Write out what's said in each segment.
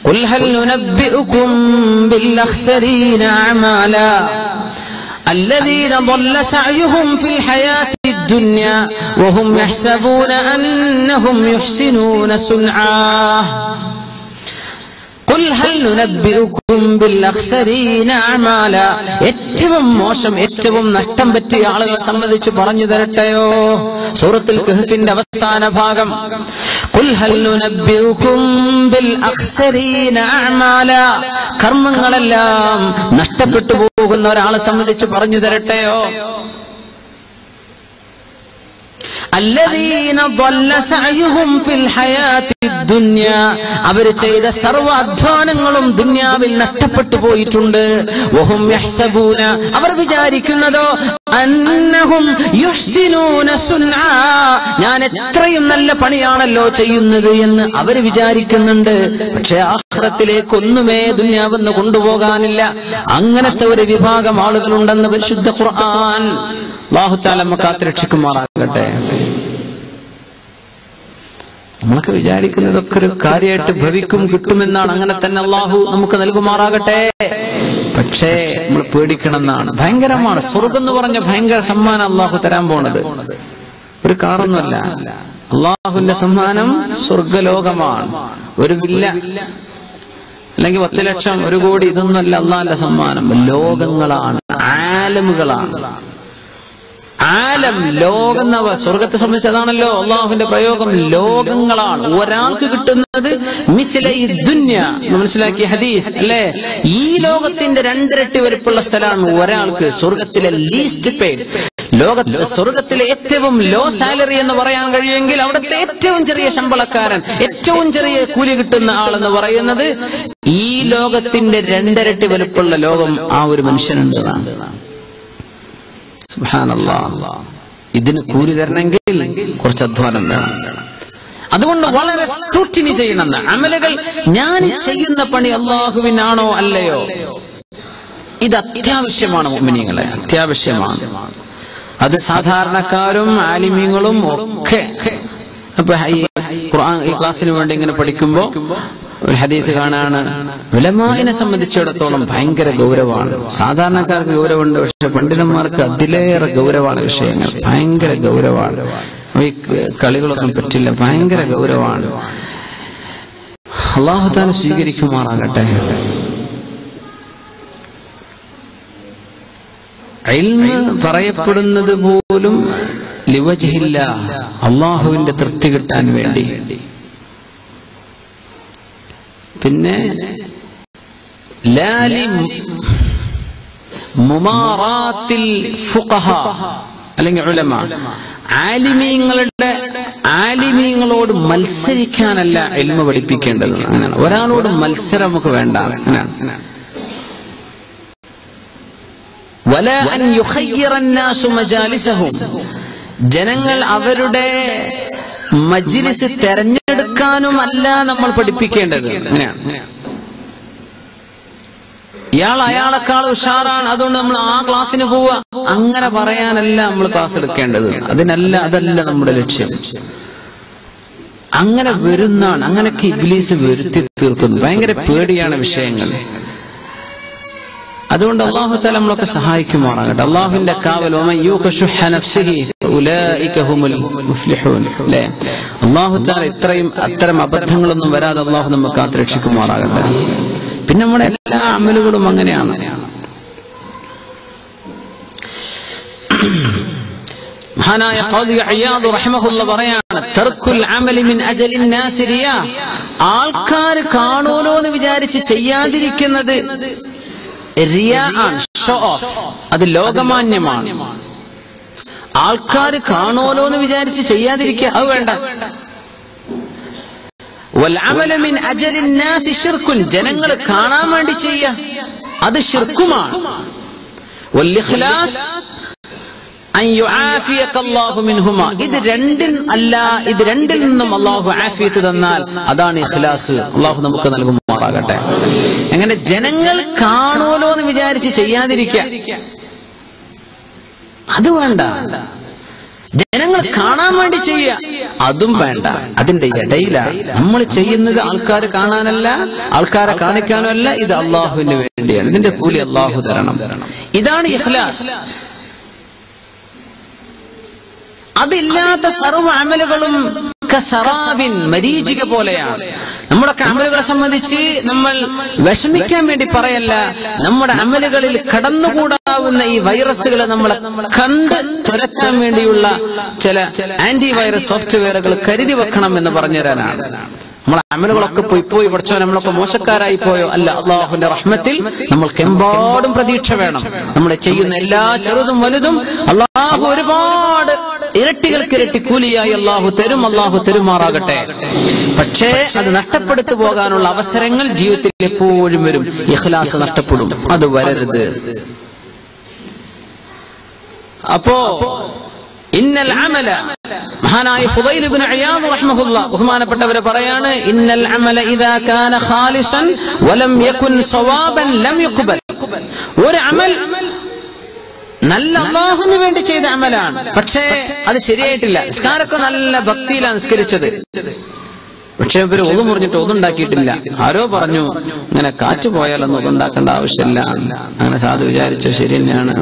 ഖുൽ ഹൽ നുനബ്ബിഉകും ബിൽ അഖ്സരീന അഅമാലാ الذين ضل سعيهم في الحياة الدنيا وهم يحسبون أنهم يحسنون صنعا قل هل ننبئكم بالأخسرين أعمالا ഏറ്റവും മോശം ഏറ്റവും നഷ്ടം പറ്റിയ ആളുകളെ സംബന്ധിച്ച് പറഞ്ഞു തരട്ടെയോ സൂറത്തുൽ കഹ്ഫിന്റെ അവസാന ഭാഗം ഖുൽ ഹൽ നുനബ്ബിഉകും ബിൽ അഖ്സരീന അഅമാലാ കർമ്മങ്ങളെല്ലാം നഷ്ടപ്പെട്ടു പോകുന്ന ഒരാളെ സംബന്ധിച്ച് പറഞ്ഞു തരട്ടെയോ الذين ضل سعيهم في الحياة الدنيا അവർ ചെയ്ത സർവ്വ അധ്വാനങ്ങളും ദുനിയാവിൽ നഷ്ടപ്പെട്ടു പോയിട്ടുണ്ട് വഹും യഹ്സബൂന അവർ വിചാരിക്കുന്നതോ അന്നഹും യുഹ്സിനൂന സുൻആ ഞാൻ എത്രയും നല്ല പണിയാണല്ലോ ചെയ്യുന്നത് എന്ന് അവർ വിചാരിക്കുന്നുണ്ട് പക്ഷേ ആഖിറത്തിലേക്ക് ഒന്നുമേ ദുനിയാവെന്ന് കൊണ്ടുപോകാനില്ല അങ്ങനത്തെ ഒരു വിഭാഗം ആളുകളുണ്ടെന്ന് പരിശുദ്ധ ഖുർആൻ അല്ലാഹു തആല നമ്മെ കാത്തുരക്ഷിക്കുമാറാകട്ടെ നമ്മളൊക്കെ വിചാരിക്കുന്നതൊക്കെ ഒരു കാര്യമായിട്ട് ഭവിക്കും കിട്ടുമെന്നാണ് അങ്ങനെ തന്നെ അല്ലാഹു നമുക്ക് നൽകുമാറാകട്ടെ പക്ഷേ നമ്മൾ പേടിക്കണം എന്നാണ് ഭയങ്കരമാണ് സ്വർഗ്ഗം എന്ന് പറഞ്ഞ ഭയങ്കര സമ്മാനം അല്ലാഹു തരാൻ പോണത് ഒരു കാറൊന്നുമല്ല അല്ലാഹുവിന്റെ സമ്മാനം സ്വർഗ്ഗലോകമാണ് ഒരു വില്ല അല്ലെങ്കിൽ 10 ലക്ഷം 1 കോടി ഇതൊന്നുമല്ല അല്ലാഹുവിന്റെ സമ്മാനം ലോകങ്ങളാണ് ആലമുകളാണ് ആലം ലോകം സ്വർഗത്തെ സംബന്ധിച്ച് അതാണല്ലോ അള്ളാഹുവിന്റെ പ്രയോഗം ലോകങ്ങളാണ് ഒരാൾക്ക് കിട്ടുന്നത് മിസ്ലൈ ദുനിയ മനസ്സിലാക്കിയ ഹദീസ് അല്ലേ ഈ ലോകത്തിന്റെ 2 ഇരട്ടി വലുപ്പമുള്ള സ്ഥലമാണ് ഒരാൾക്ക് സ്വർഗത്തിലെ ലീസ്റ്റ് പെയ്ഡ് സ്വർഗത്തിലെ ഏറ്റവും ലോ സാലറി എന്ന് പറയാൻ കഴിയുമെങ്കിൽ അവിടുത്തെ ഏറ്റവും ചെറിയ ശമ്പളക്കാരൻ ഏറ്റവും ചെറിയ കൂലി കിട്ടുന്ന ആളെന്ന് പറയുന്നത് ഈ ലോകത്തിന്റെ 2 ഇരട്ടി വലുപ്പമുള്ള ലോകം ആ ഒരു മനുഷ്യനുണ്ട് സുബ്ഹാനല്ലാഹ് ഇതിന് കൂലി തരണമെങ്കിൽ കുറച്ച് അധ്വാനം വേണം അതുകൊണ്ട് വളരെ സ്ക്രൂട്ടിനി ചെയ്യണം അമലുകൾ ഞാൻ ചെയ്യുന്ന പണി അല്ലാഹുവിനാണോ അല്ലയോ ഇത് അത്യാവശ്യമാണ് മുഅ്മിനീങ്ങളെ അത്യാവശ്യമാണ് അത് സാധാരണക്കാരും ആലിമീങ്ങളും ഒക്കെ അപ്പൊ ഖുർആൻ ഈ ക്ലാസ്സിന് വേണ്ടി ഇങ്ങനെ പഠിക്കുമ്പോ ഒരു ഹദീസ് കാണാണ് ഉലമാഇനെ സംബന്ധിച്ചിടത്തോളം ഭയങ്കര ഗൗരവമാണ് സാധാരണക്കാർക്ക് ഗൗരവമുണ്ട് പക്ഷെ പണ്ഡിതന്മാർക്ക് അതിലേറെ ഗൗരവമാണ് വിഷയങ്ങൾ ഭയങ്കര ഗൗരവമാണ് ഈ കളികളൊന്നും പറ്റില്ല ഭയങ്കര ഗൗരവമാണ് അല്ലാഹു തആല സ്വീകരിക്കുമാറാകട്ടെ ഇൽമ് പറയപ്പെടുന്നത് പോലും ലിവജ്ഹില്ല അല്ലാഹുവിന്റെ തൃപ്തി കിട്ടാൻ വേണ്ടി പിന്നെ മുമാറാത്തിൽ ഫുഖഹ അല്ലെങ്കിൽ ഉലമ ആലിമീങ്ങളോട് മത്സരിക്കാനല്ല ഇൽമ പഠിപ്പിക്കേണ്ടത് അങ്ങനെയാണ് ഒരാളോട് മത്സരം നമുക്ക് വേണ്ട അങ്ങനെയാണ് വലാ അൻ യുഖയ്യിറ അന്നാസു മജാലിസഹും ജനങ്ങൾ അവരുടെ മജ്ലിസ് തെരഞ്ഞെടുക്കാനുമല്ല നമ്മൾ പഠിപ്പിക്കേണ്ടത് അങ്ങനെയാണ് ഇയാൾ അയാളെക്കാൾ ഉഷാറാണ് അതുകൊണ്ട് നമ്മൾ ആ ക്ലാസ്സിന് പോവുക അങ്ങനെ പറയാനല്ല നമ്മൾ ക്ലാസ് എടുക്കേണ്ടത് അതല്ല നമ്മുടെ ലക്ഷ്യം അങ്ങനെ വരുന്നാണ് അങ്ങനെയൊക്കെ ഇബ്ലീസ് വരുത്തി തീർക്കുന്നു ഭയങ്കര പേടിയാണ് വിഷയങ്ങൾ അതുകൊണ്ട് അല്ലാഹു തആല നമ്മളൊക്കെ സഹായിക്കുമാറാകട്ടെ അല്ലാഹുവിന്റെ കാവൽ അല്ലാഹു തആല അത്തരം അബദ്ധങ്ങളൊന്നും വരാതെ അല്ലാഹു നമ്മെ കാത്തുരക്ഷിക്കുമാറാകട്ടെ പിന്നെ നമ്മുടെ എല്ലാ അമലുകളും അങ്ങനെയാണ് മഹാനായ ഖാദി ഇയാദ് റഹിമഹുല്ലാഹ് പറയാണ് തർക്കുൽ അമലി മിൻ അജലിൻ നാസ് റിയാ ആൾക്കാർ കാണുമല്ലോ എന്ന് വിചാരിച്ച് ചെയ്യാതിരിക്കുന്നത് റിയാ ആണ് ഷോ ഓഫ് അത് ലോകമാന്യമാണ് ആൾക്കാർ കാണുമല്ലോ എന്ന് വിചാരിച്ച് ചെയ്യാതിരിക്കുക അത് വേണ്ട വൽഅമല മിൻ അജലിൻ നാസ് ശിർക്കുൻ ജനങ്ങൾ കാണാൻ വേണ്ടി ചെയ്യുക അത് ശിർക്കുമാണ് വൽഇഖ്ലാസ് അൻ യുആഫിയക അല്ലാഹു മിൻഹുമാ ഇത് രണ്ടിൽ നിന്നും അല്ലാഹു ആഫിയത്ത് തന്നാൽ അതാണ് ഇഖ്ലാസ് അല്ലാഹു നമുക്ക് നൽകുമാറാകട്ടെ അങ്ങനെ ജനങ്ങൾ കാണുമല്ലോ എന്ന് വിചാരിച്ച് ചെയ്യാതിരിക്കുക അത് വേണ്ട ജനങ്ങൾ കാണാൻ വേണ്ടി ചെയ്യുക, അതും വേണ്ട. അതിന്റെ ഇടയിലാണ് നമ്മൾ ചെയ്യുന്നത്. ആൾക്കാർ കാണാനല്ല, ആൾക്കാരെ കാണിക്കാനല്ല, ഇത് അള്ളാഹുവിന് വേണ്ടിയാണ്. ഇതിന്റെ കൂലി അള്ളാഹു തരണം. ഇതാണ് ഇഖ്ലാസ്. അതില്ലാത്ത സർവ്വ അമലുകളും കസറാബിൻ, മരീചിക പോലെയാണ്. നമ്മുടെ അമലുകളെ സംബന്ധിച്ച് നമ്മൾ വിഷമിക്കാൻ വേണ്ടി പറയല്ല, നമ്മുടെ അമലുകളിൽ കടന്നുകൂടാവുന്ന ഈ വൈറസുകളെ നമ്മളെ കണ്ട് തുരത്താൻ വേണ്ടിയുള്ള ചില ആന്റി വൈറസ് സോഫ്റ്റ്വെയറുകൾ കരുതി വെക്കണം എന്ന് പറഞ്ഞു തരാനാണ്. നമ്മളെ അമലുകളൊക്കെ പോയി പഠിച്ചോ, നമ്മളൊക്കെ മോശക്കാരായി പോയോ? അല്ല, അള്ളാഹുവിന്റെ റഹ്മത്തിൽ നമ്മൾക്ക് എമ്പാടും പ്രതീക്ഷ വേണം. നമ്മൾ ചെയ്യുന്ന എല്ലാ ചെറുതും വലുതും അള്ളാഹു ഒരുപാട് ഇരട്ടികൾക്കിരട്ടി കൂലിയായി അള്ളാഹു തരും. അള്ളാഹു തരുമാറാകട്ടെ. പക്ഷേ അത് നഷ്ടപ്പെടുത്തു പോകാനുള്ള അവസരങ്ങൾ ജീവിതത്തിൽ എപ്പോഴും വരും. ഇഖ്ലാസ് നഷ്ടപ്പെടും, അത് വരരുത്. അപ്പോ ഇന്നൽ അമല, മഹാനായ ഫുദൈൽ ഇബ്നു ഇയാദ് റഹിമഹുല്ലാഹ് ബഹുമാനപ്പെട്ടവരെ പറയാണ്, ഇന്നൽ അമല ഇദാ കാന ഖാലിസൻ വലം യകുൻ സവാബൻ ലം യുഖ്ബൽ. ഒരു അമൽ നല്ല അല്ലാഹുവിന് വേണ്ടി ചെയ്ത അമലാണ്, പക്ഷേ അത് ശരിയായിട്ടില്ല. നിസ്കാരമൊക്കെ നല്ല ഭക്തിയിലാണ് നിസ്കരിച്ചത്, പക്ഷെ ഇവര് ഒതു മുറിഞ്ഞിട്ട് ഒതുണ്ടാക്കിയിട്ടില്ല. ആരോ പറഞ്ഞു ഇങ്ങനെ കാറ്റ് പോയാലൊന്നും ഒതുണ്ടാക്കേണ്ട ആവശ്യമില്ല. അങ്ങനെ സാധു വിചാരിച്ചു, ശരി തന്നെയാണ്.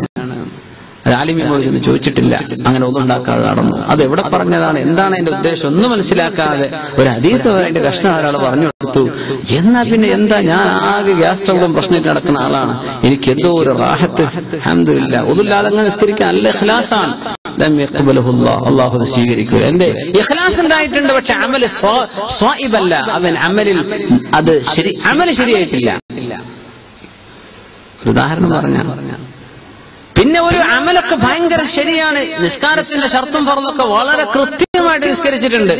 ആലിമ്യങ്ങളോട് ചെന്ന് ചോദിച്ചിട്ടില്ല, അങ്ങനെ ഒന്നുണ്ടാക്കാതെ നടന്നു. അത് എവിടെ പറഞ്ഞതാണ്, എന്താണ് അതിന്റെ ഉദ്ദേശം ഒന്നും മനസ്സിലാക്കാതെ ഒരു ഹദീസ് അതിന്റെ കഷ്ണം ഒരാൾ പറഞ്ഞു കൊടുത്തു. എന്നാ പിന്നെ എന്താ, ഞാൻ ആകെ ഗ്യാസ് സ്റ്റൗളും പ്രശ്നമായിട്ട് നടക്കുന്ന ആളാണ്, എനിക്ക് എന്തോ ഒരു റാഹത്ത്, അൽഹംദുലില്ലാ. ഒന്നുമില്ലാതെ അങ്ങനെ നിസ്കരിക്കാൻ നല്ല ഇഖ്ലാസാണ്. അള്ളാഹു സ്വീകരിക്കുക. എന്റെ ഇഖ്ലാസ് ഉണ്ടായിട്ടുണ്ട്, പക്ഷെ അമല് സ്വാഇബല്ല. അവൻ അമലിൽ അത് അമല് ശരിയായിട്ടില്ല. ഒരു ഉദാഹരണം പറഞ്ഞ, പിന്നെ ഒരു അമലൊക്കെ ഭയങ്കര ശരിയാണ്, നിസ്കാരത്തിന്റെ ഷർത്തും ഫർളൊക്കെ വളരെ കൃത്യമായിട്ട് നിസ്കരിച്ചിട്ടുണ്ട്,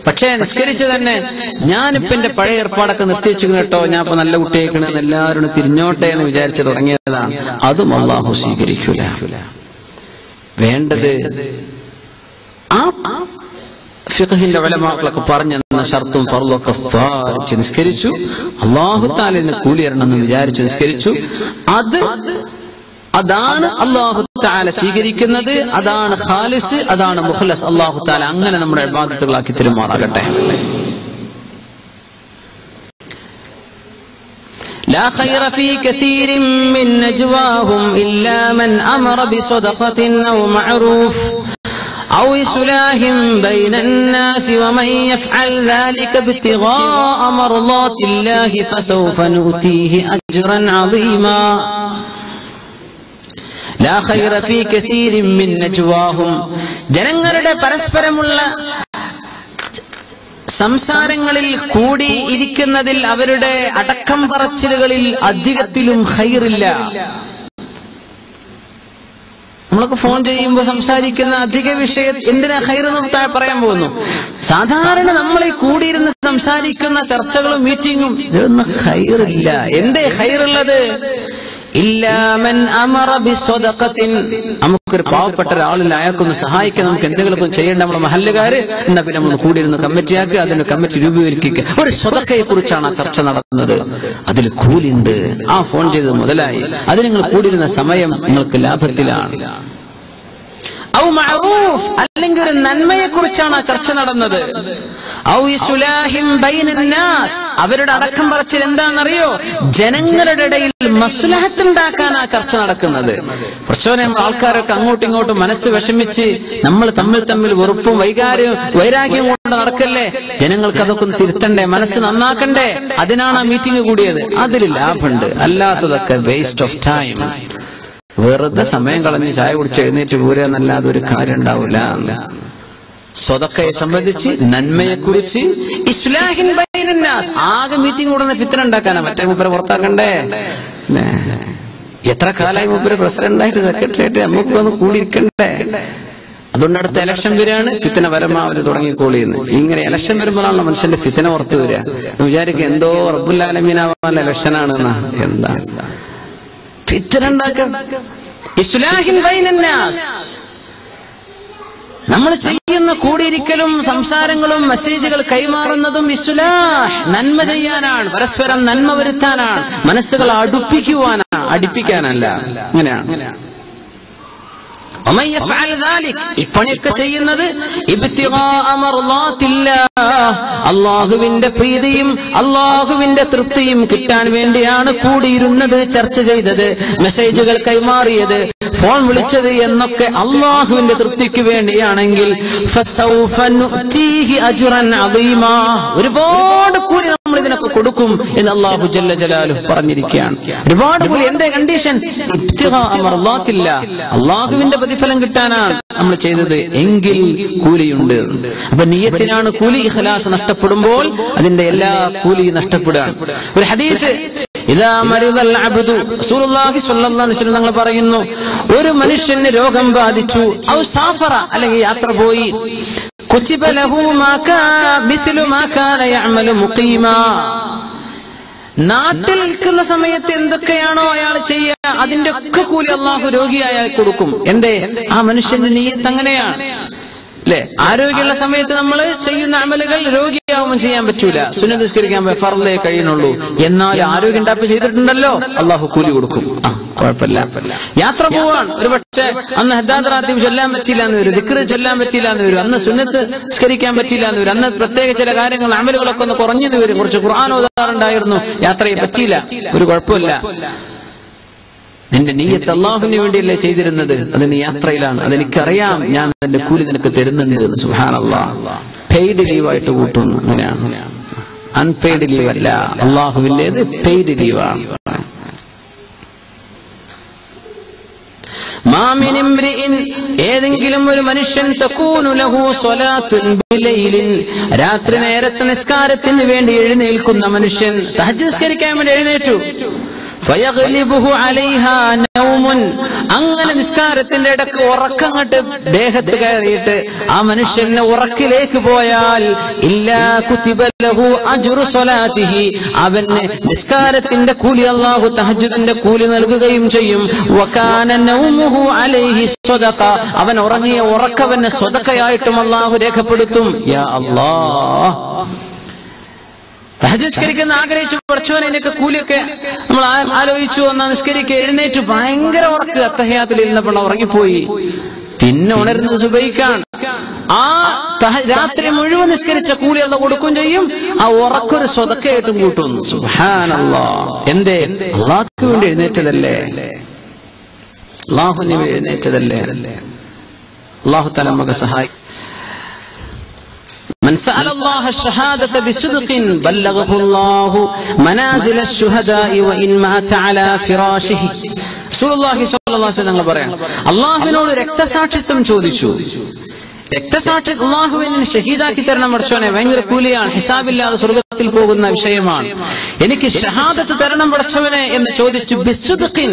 പക്ഷേ നിസ്കരിച്ച് തന്നെ ഞാനിപ്പോ എന്റെ പഴയ ഏർപ്പാടൊക്കെ നിർത്തിവെച്ചു കേട്ടോ, ഞാൻ ഇപ്പൊ നല്ല കുട്ടിയേക്കണെന്ന് എല്ലാവരും തിരിഞ്ഞോട്ടെ എന്ന് വിചാരിച്ചു തുടങ്ങിയതാണ്. അതും അള്ളാഹു സ്വീകരിക്കൂല. വേണ്ടത് ആ ഫിഖഹിന്റെ ഉലമാക്കളൊക്കെ പറഞ്ഞെന്ന ഷർത്തും ഫർളൊക്കെ പാലിച്ച് നിസ്കരിച്ചു, അല്ലാഹു തആലയെ കൂലി തരണമെന്ന് വിചാരിച്ചു നിസ്കരിച്ചു. അതാണ് അല്ലാഹു തആല സ്വീകരിക്കുന്നത്, അതാണ് ഖാലിസ്, അതാണ് മുഖ്ലസ്. അല്ലാഹു തആല അങ്ങനെ നമ്മുടെ ഇബാദത്തുകളാക്കി തരുമാറാകട്ടെ. لا خير في كثير من نجواهم إلا من أمر بصدقة أو معروف أو إصلاح بين الناس ومن يفعل ذلك ابتغاء مرضات الله فسوف نؤتيه أجرا عظيما. لا خير في كثير من نجواهم, ജനങ്ങളുടെ പരസ്പരമുള്ള സംസാരങ്ങളിൽ കൂടി ഇരിക്കുന്നതിൽ, അവരുടെ അടക്കം പറച്ചിലുകളിൽ അധികത്തിലും ഖൈറില്ല. നമ്മളൊക്കെ ഫോൺ ചെയ്യുമ്പോൾ സംസാരിക്കുന്ന അധിക വിഷയം എന്തിനാ ഖൈറെന്ന് പറയാൻ പോകുന്നു. സാധാരണ നമ്മൾ ഈ കൂടിയിരുന്ന് സംസാരിക്കുന്ന ചർച്ചകളും മീറ്റിങ്ങും ഇതൊന്നും ഖൈറില്ല. എന്തേ ഖൈറുള്ളത്? ഇല്ലാമൻ അമറ ബിസ്സദഖത്തിൻ, നമുക്കൊരു പാവപ്പെട്ട ഒരാളിൽ അയാൾക്കൊന്ന് സഹായിക്കാൻ, നമുക്ക് എന്തെങ്കിലുമൊക്കെ ചെയ്യേണ്ട നമ്മുടെ മഹല്ലുകാര്, എന്നാ പിന്നെ നമ്മൾ കൂടിയിരുന്ന് കമ്മിറ്റിയാക്കുക, അതിന് കമ്മിറ്റി രൂപീകരിക്കുക. ഒരു സ്വതക്കയെ കുറിച്ചാണ് ആ ചർച്ച നടന്നത്, അതിൽ കൂലിണ്ട്. ആ ഫോൺ ചെയ്തത് മുതലായി, അത് നിങ്ങൾ കൂടിയിരുന്ന സമയം നിങ്ങൾക്ക് ലാഭത്തിലാണ്. ഔ മഅറൂഫ്, അല്ലെങ്കിൽ ഒരു നന്മയെ കുറിച്ചാണ് ആ ചർച്ച നടന്നത്. ഔ ഇസ്ലാഹിൻ ബൈനൻ നാസ്, അവരുടെ അടക്കം പറച്ചിൽ എന്താണെന്നറിയോ? ജനങ്ങളുടെ ഇടയിൽ മസ്ലഹത്ത് ഉണ്ടാക്കാൻ ആ ചർച്ച നടക്കുന്നത്. പ്രശ്നം ആൾക്കാരൊക്കെ അങ്ങോട്ടും ഇങ്ങോട്ടും മനസ്സ് വിഷമിച്ച് നമ്മൾ തമ്മിൽ വെറുപ്പും വൈരാഗ്യം കൊണ്ട് നടക്കല്ലേ. ജനങ്ങൾക്ക് അതൊക്കെ തിരുത്തണ്ടേ, മനസ്സ് നന്നാക്കണ്ടേ, അതിനാണ് ആ മീറ്റിംഗ് കൂടിയത്. അതിൽ ലാഭമുണ്ട്, അല്ലാത്തതൊക്കെ വേസ്റ്റ് ഓഫ് ടൈം. വെറുതെ സമയം കളഞ്ഞ് ചായ കുടിച്ച് എഴുന്നേറ്റ് പോരാന്നല്ലാതെ ഒരു കാര്യം ഉണ്ടാവില്ല. സ്വതക്കയെ സംബന്ധിച്ച്, നന്മയെക്കുറിച്ച്, ഇസ്ലാഹിൻ ബൈനൻ നാസ്, ആകെ മീറ്റിംഗ് കൂടുന്ന ഫിത്ന ഉണ്ടാക്കാനാ. മറ്റേ മൂപ്പരെ പുറത്താക്കണ്ടേ? എത്ര കാലമായി മൂപ്പര് പ്രസിഡന്റായിട്ട് സെക്രട്ടറിയായിട്ട് നമുക്ക് വന്ന് കൂടിയിരിക്കണ്ടേ? അതുകൊണ്ട് അടുത്ത ഇലക്ഷൻ വരികയാണ്, ഫിത്ന പരമാവധി തുടങ്ങിക്കോളിന്ന്. ഇങ്ങനെ ഇലക്ഷൻ വരുമ്പോഴാണല്ലോ മനുഷ്യന്റെ ഫിത്ന പുറത്തു വരിക. വിചാരിക്കുക എന്തോ റബ്ബുൽ ആലമീനാവാനുള്ള ഇലക്ഷനാണെന്നാ. എന്താ ഫിത്ന ഉണ്ടാക്കുക? ഇസ്ലാഹിൻ ബൈനൻ നാസ്, നമ്മൾ ചെയ്യുന്ന കൂടിയിരിക്കലും സംസാരങ്ങളും മെസ്സേജുകൾ കൈമാറുന്നതും ഇസ്ലാഹ്, നന്മ ചെയ്യാനാണ്, പരസ്പരം നന്മ വരുത്താനാണ്, മനസ്സുകൾ അടുപ്പിക്കാനല്ല. അങ്ങനെയാണ്. ഇപ്പണിയൊക്കെ ചെയ്യുന്നത് അള്ളാഹുവിന്റെ പ്രീതിയും അള്ളാഹുവിന്റെ തൃപ്തിയും കിട്ടാൻ വേണ്ടിയാണ് കൂടിയിരുന്നത്, ചർച്ച ചെയ്തത്, മെസ്സേജുകൾ കൈമാറിയത്, ഫോൺ വിളിച്ചത് എന്നൊക്കെ അള്ളാഹുവിന്റെ തൃപ്തിക്ക് വേണ്ടിയാണെങ്കിൽ ഒരുപാട് കൂലി നമ്മൾ ഇതിനൊക്കെ കൊടുക്കും എന്ന് അള്ളാഹു ജല്ല ജലാലുഹു പറഞ്ഞിരിക്കുകയാണ്. ഒരുപാട് കൂലി. എന്തേ കണ്ടീഷൻ? അള്ളാഹുവിന്റെ പ്രതിഫലം കിട്ടാനാണ് നമ്മൾ ചെയ്തത് എങ്കിൽ കൂലിയുണ്ട്. അപ്പൊ നിയ്യത്തിനാണ് കൂലി. ഇഖ്ലാസ് നഷ്ടപ്പെടുമ്പോൾ അതിന്റെ എല്ലാ കൂലിയും നഷ്ടപ്പെടുകയാണ്. ഒരു ഹദീസ് ഇദാ മരിദൽ അബ്ദു റസൂലുള്ളാഹി സ്വല്ലല്ലാഹു അലൈഹി വസല്ലം തങ്ങൾ പറയുന്നു, ഒരു മനുഷ്യന് രോഗം ബാധിച്ചു, ഔ സാഫറ അല്ലെങ്കിൽ യാത്ര പോയി, കുതിബ ലഹു മിത്ലു മാ കാന യഅമലു മുഖീമാ, നാട്ടിൽ നിൽക്കുന്ന സമയത്ത് എന്തൊക്കെയാണോ അയാൾ ചെയ്യുക അതിന്റെ ഒക്കെ കൂലി അള്ളാഹു രോഗിയായ കൊടുക്കും. എന്തേ? ആ മനുഷ്യന്റെ നിയ്യത്ത് അങ്ങനെയാണ് അല്ലെ? ആരോഗ്യമുള്ള സമയത്ത് നമ്മൾ ചെയ്യുന്ന അമലുകൾ രോഗിയാവുമ്പോൾ ചെയ്യാൻ പറ്റൂല, സുന്നത്ത് നിസ്കരിക്കാൻ ഫർളേ കഴിയുന്നുള്ളൂ. എന്നാൽ ആരോഗ്യം ഉണ്ടാക്കി ചെയ്തിട്ടുണ്ടല്ലോ, അള്ളാഹു കൂലി കൊടുക്കും. കുഴപ്പമില്ല. യാത്ര പോവാൻ ഒരു പക്ഷേ അന്ന് ഹദ്ദാദ് റാത്തീബ് ചൊല്ലാൻ പറ്റില്ല എന്ന് വരും, ദിക്ർ ചൊല്ലാൻ പറ്റില്ല എന്ന് വരും, അന്ന് സുന്നത്ത് നിസ്കരിക്കാൻ പറ്റില്ല എന്ന് വരും, അന്ന് പ്രത്യേക ചില കാര്യങ്ങൾ അമലുകളൊക്കെ ഒന്ന് കുറഞ്ഞെന്ന് വരും, കുറച്ച് ഖുർആൻ ഓതാറുണ്ടായിരുന്നു, യാത്ര ചെയ്യാൻ പറ്റിയില്ല. ഒരു കുഴപ്പമില്ല. നിന്റെ നിയ്യത്ത് അള്ളാഹുവിന് വേണ്ടിയല്ലേ ചെയ്തിരുന്നത്, അത് നീ യാത്രയിലാണ്, അതെനിക്കറിയാം, ഞാൻ എന്റെ കൂലി നിനക്ക് തരുന്നുണ്ട്. സുബ്ഹാനല്ലാഹ്. പെയ്ഡ് ലീവായിട്ട് കൂട്ടുന്നു. അങ്ങനെയാണ്. അൺപെയ്ഡ് ലീവ് അല്ല, അള്ളാഹുവിന്റേത് പെയ്ഡ് ലീവാണ്. ഏതെങ്കിലും ഒരു മനുഷ്യൻ തകൂനു ലഹു സ്വലാത്തുൻ ബിലൈലിൻ, രാത്രി നേരത്തെ നിസ്കാരത്തിന് വേണ്ടി എഴുന്നേൽക്കുന്ന മനുഷ്യൻ, തഹജ്ജുദ് നിസ്കരിക്കാൻ വേണ്ടി എഴുന്നേറ്റു, ഫയഗ്ലിബുഹു അലൈഹാ നൗമുൻ, അങ്ങനെ നിസ്കാരത്തിന്റെ ഇടയ്ക്ക് ഉറക്കങ്ങട്ട് ദേഹത്ത് കയറിയിട്ട് ആ മനുഷ്യനെ ഉറക്കിലേക്ക് പോയാൽ ഇല്ലാ കുതിബ ലഹു അജ്റു സ്വലാത്തിഹി, അവന് നിസ്കാരത്തിന്റെ കൂലി അല്ലാഹു തഹജ്ജുദിന്റെ കൂലി നൽകുകയും ചെയ്യും. വകാന നൗമുഹു അലൈഹി സ്വദഖ, അവൻ ഉറങ്ങിയ ഉറക്കവന് സ്വദഖയായിട്ടും അല്ലാഹു രേഖപ്പെടുത്തും. യാ അല്ലാഹ്. തഹജ്ജുദ് നിസ്കരിക്കുന്ന ആഗ്രഹിച്ചു, പഠിച്ചവനെ ഇതിനൊക്കെ കൂലിയൊക്കെ നമ്മൾ ആലോചിച്ചു, ഒന്നാ നിസ്കരിക്കുക, എഴുന്നേറ്റു, ഭയങ്കര ഉറക്ക്, അത്തഹിയാത്തിൽ ഇരുന്നപ്പോൾ ഉറങ്ങിപ്പോയി, പിന്നെ ഉണരുന്നത് സുബഹിക്കാണ്. ആ രാത്രി മുഴുവൻ നിസ്കരിച്ച കൂലി അള്ളാഹു കൊടുക്കുകയും ചെയ്യും, ആ ഉറക്കൊരു സ്വതക്കയായിട്ടും കൂട്ടുന്നു. സുബ്ഹാനല്ലാഹ്. എന്തേ? അള്ളാഹുക്ക് വേണ്ടി എഴുന്നേറ്റതല്ലേ, അള്ളാഹുവിന് വേണ്ടി എഴുന്നേറ്റതല്ലേ. അള്ളാഹു തആല നമുക്ക് സഹായിക്കും. من سأل الله الشهادة بصدق بلغه الله منازل الشهداء وإن مات على فراشه. റസൂലുള്ളാഹി സ്വല്ലല്ലാഹു അലൈഹി വസല്ലം പറയാം, അള്ളാഹുവിനോട് രക്തസാക്ഷിത്വം ചോദിച്ചു. രക്തസാക്ഷി അള്ളാഹുവിനെ ഷഹീദാക്കി തരണം പടച്ചോനെ, ഭയങ്കര കൂലിയാണ്, ഹിസാബില്ലാതെ സ്വർഗത്തിൽ പോകുന്ന വിഷയമാണ്, എനിക്ക് ഷഹാദത്ത് തരണം പടച്ചവനെ എന്ന് ചോദിച്ചു. ബിസ്സുദ്ഖിൻ,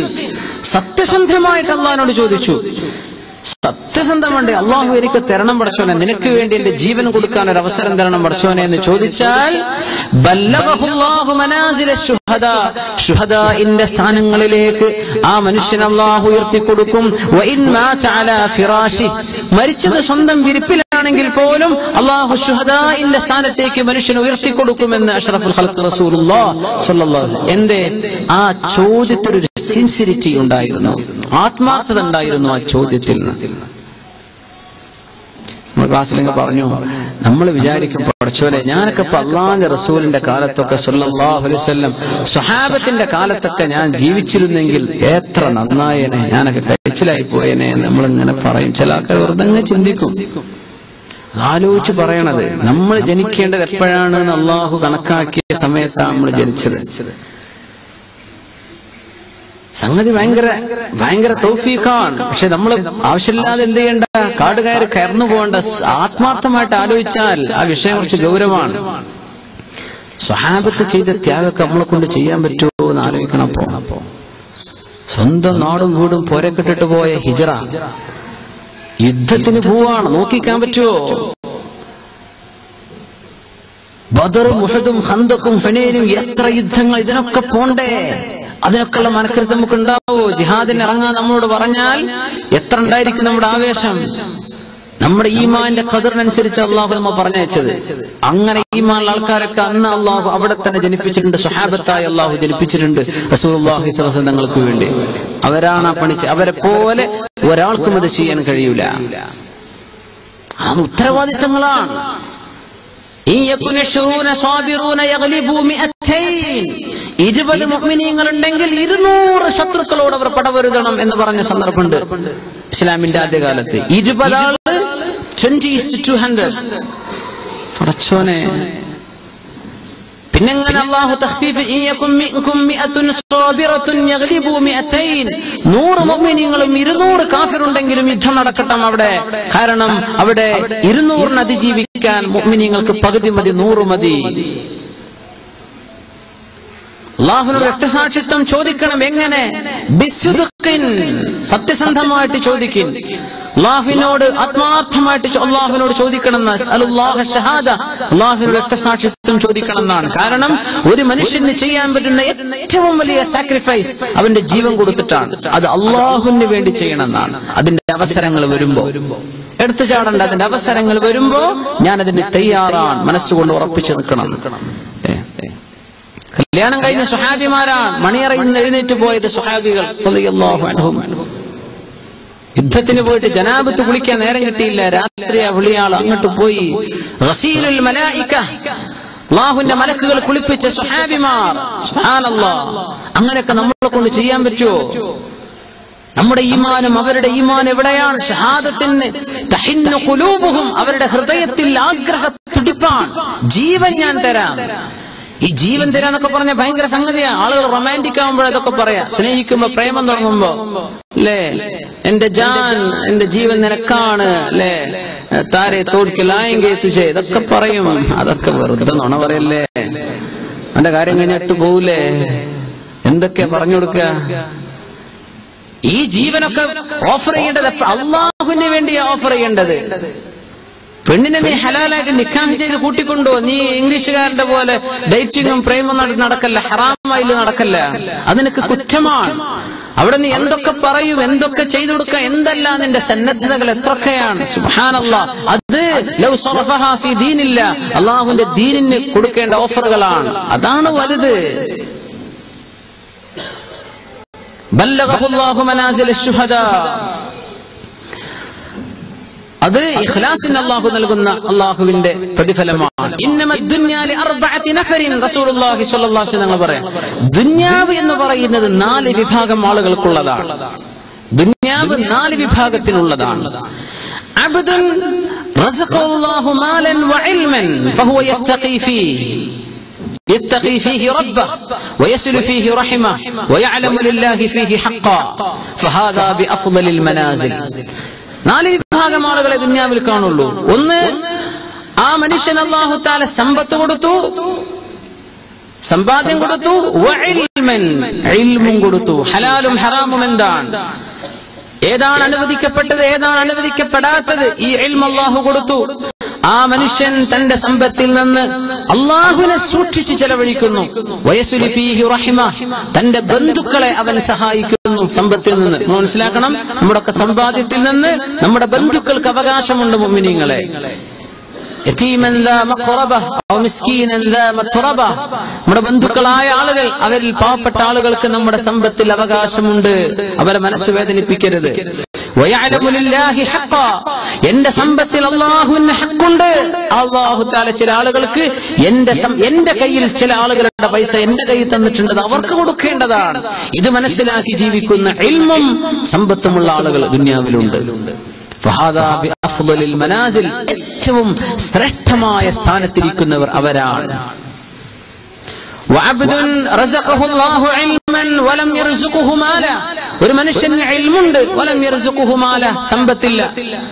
സത്യസന്ധമായിട്ട് അള്ളാഹിനോട് ചോദിച്ചു. സത്യസന്ധമുണ്ട്, അള്ളാഹു എനിക്ക് തരണം പടച്ചോനെ, നിനക്ക് വേണ്ടി എന്റെ ജീവൻ കൊടുക്കാൻ ഒരു അവസരം തരണം പടച്ചോനെ എന്ന് ചോദിച്ചാൽ ബല്ലഗഹുല്ലാഹു മനാസില ശുഹദാ, ശുഹദാഇന്റെ സ്ഥാനങ്ങളിലേക്ക് ആ മനുഷ്യൻ അള്ളാഹു ഉയർത്തിക്കൊടുക്കും. വഇൻ മാത അലാ ഫിറാശി, മരിച്ചത് സ്വന്തം വിരിപ്പിലാണെങ്കിൽ പോലും അള്ളാഹു ശുഹദാഇന്റെ സ്ഥാനത്തേക്ക് മനുഷ്യൻ ഉയർത്തിക്കൊടുക്കുമെന്ന് അഷ്റഫുൽ ഖൽഖ് റസൂലുള്ളാഹി സ്വല്ലല്ലാഹു അലൈഹി വസല്ലം. എന്തേ? ആ ചോദ്യത്തിൽ ഒരു സിൻസിരിറ്റി ഉണ്ടായിരുന്നു, ആത്മാർത്ഥത ഉണ്ടായിരുന്നു ആ ചോദ്യത്തിൽ. നമ്മൾ ക്ലാസ്സിലൊക്കെ പറഞ്ഞു, നമ്മൾ വിചാരിക്കും പഠിച്ചോലെ, ഞാനൊക്കെ ഇപ്പൊ അള്ളാഹുവിന്റെ റസൂലിന്റെ കാലത്തൊക്കെ സ്വല്ലല്ലാഹു അലൈഹി വസല്ലം സ്വഹാബത്തിന്റെ കാലത്തൊക്കെ ഞാൻ ജീവിച്ചിരുന്നെങ്കിൽ എത്ര നന്നായേനെ, ഞാനൊക്കെ കഴിച്ചിലായി പോയേനെ നമ്മളിങ്ങനെ പറയും. ചില ആൾക്കാർ വെറുതെ ചിന്തിക്കും. ആലോചിച്ച് പറയണത്, നമ്മൾ ജനിക്കേണ്ടത് എപ്പോഴാണ് അള്ളാഹു കണക്കാക്കിയ സമയത്താണ് നമ്മൾ ജനിച്ചത്. സംഗതി ഭയങ്കര തൗഫീഖാണ്. പക്ഷെ നമ്മൾ ആവശ്യമില്ലാതെ എന്ത് ചെയ്യണ്ട, കാട് കയർന്നു പോകേണ്ട. ആത്മാർത്ഥമായിട്ട് ആലോചിച്ചാൽ ആ വിഷയം കുറച്ച് ഗൗരവമാണ്. സ്വഹാബത്ത് ചെയ്ത ത്യാഗമൊക്കെ നമ്മളെ കൊണ്ട് ചെയ്യാൻ പറ്റുമോ എന്ന് ആലോചിക്കണം. അപ്പോ സ്വന്തം നാടും വീടും പോരക്കെട്ടിട്ട് പോയ ഹിജ്റ, യുദ്ധത്തിന് പോവാണ്, നോക്കിക്കാൻ പറ്റുമോ? ബദറും ഉഹദും ഖന്തഖും ഹുനൈനും, എത്ര യുദ്ധങ്ങൾ, ഇതിനൊക്കെ പോണ്ടേ? അതിനൊക്കെയുള്ള മനക്കരുത്ത് നമുക്ക് ഉണ്ടാവോ? ജിഹാദിന് ഇറങ്ങാൻ നമ്മളോട് പറഞ്ഞാൽ എത്ര ഉണ്ടായിരിക്കും നമ്മുടെ ആവേശം? നമ്മുടെ ഈമാന്റെ ഖദറിനനുസരിച്ച് അള്ളാഹു നമ്മ പറഞ്ഞയച്ചത്. അങ്ങനെ ഈമാനുള്ള ആൾക്കാരൊക്കെ അന്ന് അള്ളാഹു അവിടെ തന്നെ ജനിപ്പിച്ചിട്ടുണ്ട്. സ്വഹാബത്തായി അള്ളാഹു ജനിപ്പിച്ചിട്ടുണ്ട് റസൂലുള്ളാഹി സ്വല്ലല്ലാഹു അലൈഹി വസല്ലം തങ്ങൾക്ക് വേണ്ടി. അവരാണ് ആ പണി. അവരെ പോലെ ഒരാൾക്കും അത് ചെയ്യാൻ കഴിയൂല. അത് ഉത്തരവാദിത്തങ്ങളാണ്. 20 മുഅ്മിനീങ്ങൾ ഉണ്ടെങ്കിൽ 200 ശത്രുക്കളോട് അവർ പടവരുതണം എന്ന് പറഞ്ഞ സന്ദർഭമുണ്ട് ഇസ്ലാമിന്റെ ആദ്യകാലത്ത്. 20 ആള് 20:200. പടച്ചോനെ, പിന്നെങ്ങനെ അല്ലാഹു തഖ്ഫീഫ് 100 മുഅ്മിനീങ്ങളും 200 കാഫിറുണ്ടെങ്കിലും യുദ്ധം നടക്കട്ടെ അവിടെ. കാരണം അവിടെ 200 അതിജീവിക്കാൻ മുഅ്മിനീങ്ങൾക്ക് പകുതി മതി, 100 മതി. അല്ലാഹുവിനോട് രക്തസാക്ഷിത്വം ചോദിക്കണം. എങ്ങനെ? ബിസ്സുദ്ഖിൻ, സത്യസന്ധമായിട്ട് ചോദിക്കും. അല്ലാഹുവിനോട് ആത്മാർത്ഥമായിട്ട് അല്ലാഹുവിനോട് ചോദിക്കണം. അസ്അലുല്ലാഹ ഷഹാദ, അല്ലാഹുവിനോട് രക്തസാക്ഷിത്വം ചോദിക്കണം എന്നാണ്. കാരണം ഒരു മനുഷ്യന് ചെയ്യാൻ പറ്റുന്ന ഏറ്റവും വലിയ സാക്രിഫൈസ് അവന്റെ ജീവൻ കൊടുത്തിട്ടാണ്. അത് അല്ലാഹുവിന് വേണ്ടി ചെയ്യണം എന്നാണ്. അതിന്റെ അവസരങ്ങൾ വരുമ്പോ എടുത്തു ചാടണ്ട. അതിന്റെ അവസരങ്ങൾ വരുമ്പോ ഞാൻ അതിന് തയ്യാറാണ്, മനസ്സുകൊണ്ട് ഉറപ്പിച്ചു നിൽക്കണം. കല്യാണം കഴിഞ്ഞ സ്വഹാബിമാരാണ് മണിയറയിൽ നിന്ന് എഴുന്നേറ്റ് പോയത് സ്വഹാബികൾ റളിയല്ലാഹു അൻഹും. യുദ്ധത്തിന് പോയിട്ട് ജനാബത്ത് കുളിക്കാൻ നേരം കിട്ടിയില്ല. രാത്രി ആ വിളിയാൾ അങ്ങോട്ട് പോയി. ഗസീലുൽ മലായിക, അല്ലാഹുവിന്റെ മലക്കുകൾ കുളിപ്പിച്ച സ്വഹാബിമാർ. സുബ്ഹാനല്ലാഹ്. അങ്ങനെയൊക്കെ നമ്മളെ കൊണ്ട് ചെയ്യാൻ പറ്റുമോ? നമ്മുടെ ഈമാനും അവരുടെ ഈമാൻ എവിടെയാണ്? ഷഹാദത്തിന് തഹിന്നു ഖുലൂബുഹും, അവരുടെ ഹൃദയത്തിൽ ആഗ്രഹ തുടിപ്പാണ്. ജീവൻ ഞാൻ തരാം. ഈ ജീവൻ തരാന്നൊക്കെ പറഞ്ഞ ഭയങ്കര സംഗതിയാണ്. ആളുകൾ റൊമാൻറ്റിക് ആകുമ്പോൾ അതൊക്കെ പറയാ. സ്നേഹിക്കുമ്പോ, പ്രേമം തുടങ്ങുമ്പോ അല്ലേ, എന്റെ ജാൻ, എന്റെ ജീവൻ നിനക്കാണ് അല്ലേ, താരെ തോൽക്കലായെങ്കിൽ തുജെ, ഇതൊക്കെ പറയും. അതൊക്കെ വെറുതെ നുണ പറയല്ലേ. അവന്റെ കാര്യം കഴിഞ്ഞിട്ട് പോവില്ലേ? എന്തൊക്കെയാ പറഞ്ഞു കൊടുക്കുക? ഈ ജീവനൊക്കെ ഓഫർ ചെയ്യേണ്ടത് അള്ളാഹുവിന് വേണ്ടിയാ ഓഫർ ചെയ്യേണ്ടത്. പെണ്ണിനെ നീ ഹലാലായിട്ട് നിക്കാഹ് ചെയ്ത് കൂട്ടിക്കൊണ്ടോ. നീ ഇംഗ്ലീഷുകാരുടെ പോലെ ഡേറ്റിങ്ങും പ്രേമം നടക്കല്ല, ഹറാമായിൽ നടക്കല്ല. അതിനൊക്കെ കുറ്റമാണ്. അവിടെ നീ എന്തൊക്കെ പറയും, എന്തൊക്കെ ചെയ്തു കൊടുക്കുക, എന്തെല്ലാം നിന്റെ സന്നദ്ധതകൾ എത്രയൊക്കെയാണ്. സുബ്ഹാനല്ലാഹ്. അത് ലൗ സർഫഹാ ഫീ ദീനില്ലാ, അല്ലാഹുവിന്റെ ദീനിന് കൊടുക്കേണ്ട ഓഫറുകളാണ്. അതാണ് വലുത്. ബല്ലഗഹുല്ലാഹു മനാസിലശ് ശുഹദാ, അത് ഇഖ്ലാസിന് അല്ലാഹു നൽകുന്ന അല്ലാഹുവിന്റെ പ്രതിഫലമാണ്. ഇന്നമദ്ദുന്യാ ലിഅർബഅതി നഫരിൻ, റസൂലുള്ളാഹി സ്വല്ലല്ലാഹു അലൈഹി വസല്ലം പറയാം. ദുനിയാവ് എന്ന് പറയുന്നത് 4 വിഭാഗം ആളുകൾക്കുള്ളതാണ്. ദുനിയാവ് 4 വിഭാഗത്തിനുള്ളതാണ്. അബ്ദുൻ റസഖല്ലാഹു മാലൻ വഇൽമൻ ഫഹുവ യത്തഖി ഫീഹി, يتقي فيه ربه ويسل فيه رحمه ويعلم لله فيه حقا فهذا بأفضل المنازل. 4 വിഭാഗം ആളുകളെ ദുനിയാവിൽ കാണുള്ളൂ. ഒന്ന്, ആ മനുഷ്യൻ അല്ലാഹു തആല സമ്പത്ത് കൊടുത്തു, സമ്പാദ്യം കൊടുത്തു, വഇൽമൻ, ഇൽമും കൊടുത്തു. ഹലാലും ഹറാമും എന്താണ്, ഏതാണ് അനുവദിക്കപ്പെട്ടത്, ഏതാണ് അനുവദിക്കപ്പെടാത്തത്, ഈ ഇൽമ് അല്ലാഹു കൊടുത്തു. ആ മനുഷ്യൻ തന്റെ സമ്പത്തിൽ നിന്ന് അല്ലാഹുവിനെ സൂക്ഷിച്ച് ചെലവഴിക്കുന്നു. വയസുലി ഫീഹി റഹിമ, തന്റെ ബന്ധുക്കളെ അവൻ സഹായിക്കുന്നു സമ്പത്തിൽ നിന്ന്. മനസ്സിലാക്കണം, നമ്മുടെയൊക്കെ സമ്പാദ്യത്തിൽ നിന്ന് നമ്മുടെ ബന്ധുക്കൾക്ക് അവകാശമുണ്ട്. മുഅ്മിനീങ്ങളെ, യതീമൻ ദാ മഖറബ ഔ മിസ്കീനൻ ദാ മത്റബ, നമ്മുടെ ബന്ധുക്കളായ ആളുകൾ, അവരിൽ പാവപ്പെട്ട ആളുകൾക്ക് നമ്മുടെ സമ്പത്തിൽ അവകാശമുണ്ട്. അവരെ മനസ്സ് വേദനിപ്പിക്കരുത്. വയഅലമു ലില്ലാഹി ഹഖ, എന്റെ സമ്പത്തിൽ അല്ലാഹുവിന് ഹഖുണ്ട്. അല്ലാഹു തആല ചില ആളുകൾക്ക് എന്റെ കയ്യിൽ ചില ആളുകളുടെ പൈസ എന്റെ കയ്യിൽ തന്നിട്ടുണ്ട്, അവർക്ക് കൊടുക്കേണ്ടതാണ്. ഇത് മനസ്സിലാക്കി ജീവിക്കുന്ന ഇൽമും സമ്പത്തുമുള്ള ആളുകൾ ദുനിയാവിലുണ്ട്. ഫഹാദാ ബിഅഫ്ളലിൽ മനാസിൽ, ഏറ്റവും ശ്രേഷ്ഠമായ സ്ഥാനത്തിരിക്കുന്നവർ അവരാണ്. വഅബ്ദുൻ റസഖഹുല്ലാഹു ഇൽമൻ വലം യർസുഖുഹു മാല, ഒരു മനുഷ്യന് ഇൽമുണ്ട്, വലം യർസുഖുഹു മാല, സമ്പത്തില്ല.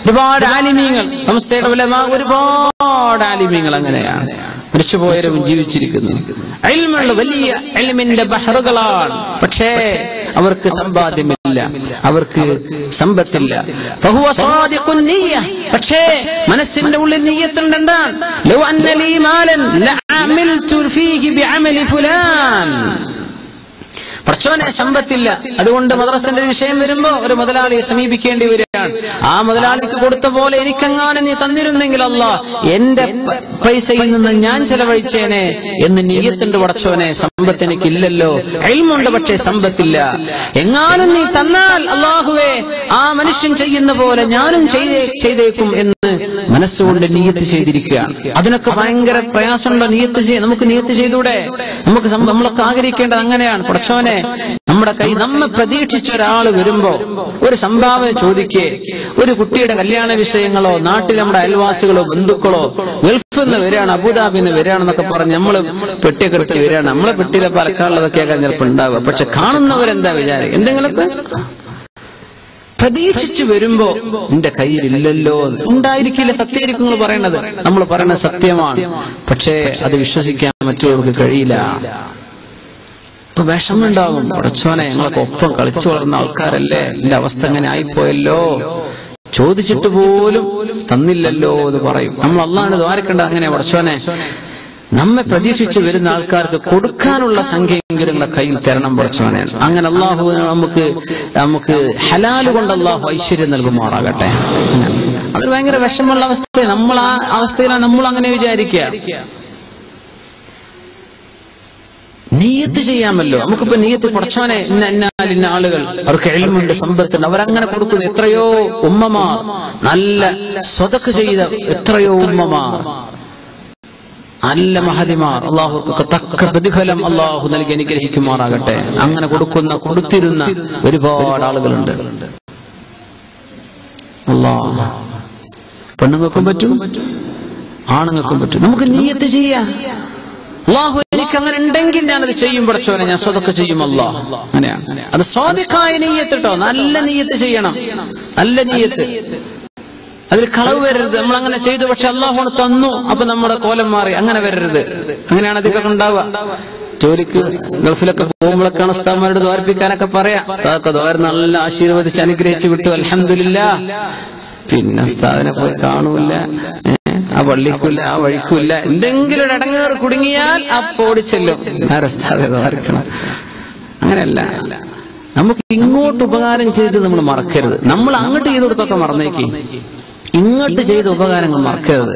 ഒരുപാട് ആലിമീങ്ങൾ, സംസ്ഥയുടെ ഉലമാ, ഒരുപാട് ആലിമീങ്ങൾ അങ്ങനെയാണ് മരിച്ചുപോയവരും ജീവിച്ചിരിക്കുന്നു. ഇൽമുള്ള വലിയ ഇൽമിന്റെ ബഹറുകളാണ്, പക്ഷേ അവർക്ക് സമ്പാദ്യമില്ല, അവർക്ക് സമ്പത്തില്ല. ഫഹുവ സാദിഖുൻ നിയ്യ, പക്ഷേ മനസ്സിന്റെ ഉള്ളിൽ നിയ്യത്തുണ്ട്. എന്താണ്? ലൗ അന്ന ലീ മാലൻ ലഅമിൽതു ഫീഹി ബിഅമലി ഫുലാൻ പടച്ചോനെ സമ്പത്തില്ല, അതുകൊണ്ട് മദ്രസന്റെ വിഷയം വരുമ്പോ ഒരു മുതലാളിയെ സമീപിക്കേണ്ടി വരികയാണ്. ആ മുതലാളിക്ക് കൊടുത്ത പോലെ എനിക്കെങ്ങാനും നീ തന്നിരുന്നെങ്കിൽ അല്ലാ എന്റെ പൈസയിൽ നിന്ന് ഞാൻ ചെലവഴിച്ചേനെ എന്ന് നിയ്യത്തുണ്ട്. പടച്ചോനെ സമ്പത്ത് എനിക്കില്ലല്ലോ, ഇൽമുണ്ട് പക്ഷേ സമ്പത്തില്ല, എങ്ങാനും നീ തന്നാൽ അല്ലാഹുവേ ആ മനുഷ്യൻ ചെയ്യുന്ന പോലെ ഞാനും ചെയ്തേക്കും എന്ന് മനസ്സുകൊണ്ട് നിയ്യത്ത് ചെയ്തിരിക്കുകയാണ്. അതിനൊക്കെ ഭയങ്കര പ്രയാസമുണ്ടോ നിയ്യത്ത് ചെയ്യാൻ? നമുക്ക് നിയ്യത്ത് ചെയ്തൂടെ? നമ്മളൊക്കെ ആഗ്രഹിക്കേണ്ടത് അങ്ങനെയാണ്. പടച്ചോനെ നമ്മുടെ കൈ നമ്മെ പ്രതീക്ഷിച്ച ഒരാൾ വരുമ്പോ ഒരു സംഭാവന ചോദിക്കേ, ഒരു കുട്ടിയുടെ കല്യാണ വിഷയങ്ങളോ നാട്ടിൽ നമ്മുടെ അയൽവാസികളോ ബന്ധുക്കളോ ഗൾഫിൽ നിന്ന് വരികയാണ്, അബുദാബിയിൽ നിന്ന് വരികയാണെന്നൊക്കെ പറഞ്ഞ് നമ്മള് പെട്ടിയൊക്കെ എടുത്ത് വരികയാണ്. നമ്മളെ പെട്ടിയിലെ പലക്കാളുള്ളതൊക്കെയാക്കാൻ ചിലപ്പോൾ ഉണ്ടാവുക. പക്ഷെ കാണുന്നവരെന്താ വിചാരം? എന്തെങ്കിലുമൊക്കെ പ്രതീക്ഷിച്ചു വരുമ്പോ എന്റെ കയ്യിലില്ലല്ലോ, ഉണ്ടായിരിക്കില്ല, സത്യമായിരിക്കും നിങ്ങൾ പറയണത്, നമ്മൾ പറയുന്നത് സത്യമാണ്, പക്ഷേ അത് വിശ്വസിക്കാൻ മറ്റുള്ളവർക്ക് കഴിയില്ല. ഇപ്പൊ വിഷമുണ്ടാവും. പടച്ചോനെ ഞങ്ങളൊക്കെ ഒപ്പം കളിച്ചു വളർന്ന ആൾക്കാരല്ലേ, എന്റെ അവസ്ഥ എങ്ങനെ ആയിപ്പോയല്ലോ, ചോദിച്ചിട്ട് പോലും തന്നില്ലല്ലോ എന്ന് പറയും. നമ്മൾ അല്ലാഹുവിനെ ദ്വാരക്കേണ്ടത് അങ്ങനെ, പടച്ചോനെ നമ്മെ പ്രതീക്ഷിച്ച് വരുന്ന ആൾക്കാർക്ക് കൊടുക്കാനുള്ള സംഖ്യയെങ്കിലും കയ്യിൽ തരണം പടച്ചോനെ. അങ്ങനെ അള്ളാഹു നമുക്ക് ഹലാല് കൊണ്ട് അള്ളാഹു ഐശ്വര്യം നൽകുമാറാകട്ടെ. അതൊരു ഭയങ്കര വിഷമമുള്ള അവസ്ഥ. നമ്മൾ ആ അവസ്ഥയിലാണ് നമ്മൾ അങ്ങനെ വിചാരിക്കുക. നിയ്യത്ത് ചെയ്യാമല്ലോ, നമുക്കിപ്പോ നിയ്യത്ത് പടച്ചോനെ ഇന്ന ആളുകൾ അവർക്ക് ഇൽമുണ്ട് സമ്പത്തുണ്ട്, അവരങ്ങനെ കൊടുക്കുന്നു. എത്രയോ ഉമ്മമാർ നല്ല സ്വതക്ക് ചെയ്ത എത്രയോ ഉമ്മമാർ, നല്ല മഹതിമാർ, അള്ളാഹുക്ക് തക്ക പ്രതിഫലം അള്ളാഹു നൽകി അനുഗ്രഹിക്കുമാറാകട്ടെ. അങ്ങനെ കൊടുത്തിരുന്ന ഒരുപാട് ആളുകളുണ്ട്. അല്ലാഹ് പെണ്ണുങ്ങൾക്കും പറ്റും ആണുങ്ങൾക്കും പറ്റും. നമുക്ക് നിയ്യത്ത് ചെയ്യാം, അല്ലാഹു എനിക്ക് അങ്ങനെ ഉണ്ടെങ്കിൽ ഞാനത് ചെയ്യും പടച്ചോനെ, ഞാൻ സ്വതക്ക ചെയ്യും അല്ലാഹ്. അങ്ങനെയാണ് അത് സ്വാദിഖായ നിയ്യത്ത് കേട്ടോ. നല്ല നിയ്യത്ത് ചെയ്യണം, നല്ല നിയ്യത്ത്, അതിൽ കളവ് വരരുത്. നമ്മൾ അങ്ങനെ ചെയ്തു പക്ഷെ അള്ളാഹു തന്നു അപ്പൊ നമ്മുടെ കോലം മാറി, അങ്ങനെ വരരുത്. അങ്ങനെയാണ് അധികം ഉണ്ടാവുക. ജോലിക്ക് ഗൾഫിലൊക്കെ പോകുമ്പോഴൊക്കെയാണ് ഉസ്താദ്മാരോട് ദ്വാരപ്പിക്കാനൊക്കെ പറയാം. ഉസ്താദൊക്കെ ദ്വാര നല്ല ആശീർവദിച്ച് അനുഗ്രഹിച്ചു വിട്ടു, അൽഹംദുലില്ലാ. പിന്നെ ഉസ്താദിനെ പോയി കാണൂല, ആ പള്ളിക്കില്ല, ആ വഴിക്കില്ല. എന്തെങ്കിലും ഒരു ഇടങ്ങേറ് കുടുങ്ങിയാൽ അപ്പോൾ ഓടിച്ചെല്ലും, ഉസ്താദെ ദ്വാരക്കണം. അങ്ങനെയല്ല, നമുക്ക് ഇങ്ങോട്ട് ഉപകാരം ചെയ്ത് നമ്മൾ മറക്കരുത്. നമ്മൾ അങ്ങോട്ട് ചെയ്ത് കൊടുത്തൊക്കെ മറന്നേക്ക്, ഇങ്ങോട്ട് ചെയ്ത ഉപകാരങ്ങൾ മറക്കരുത്.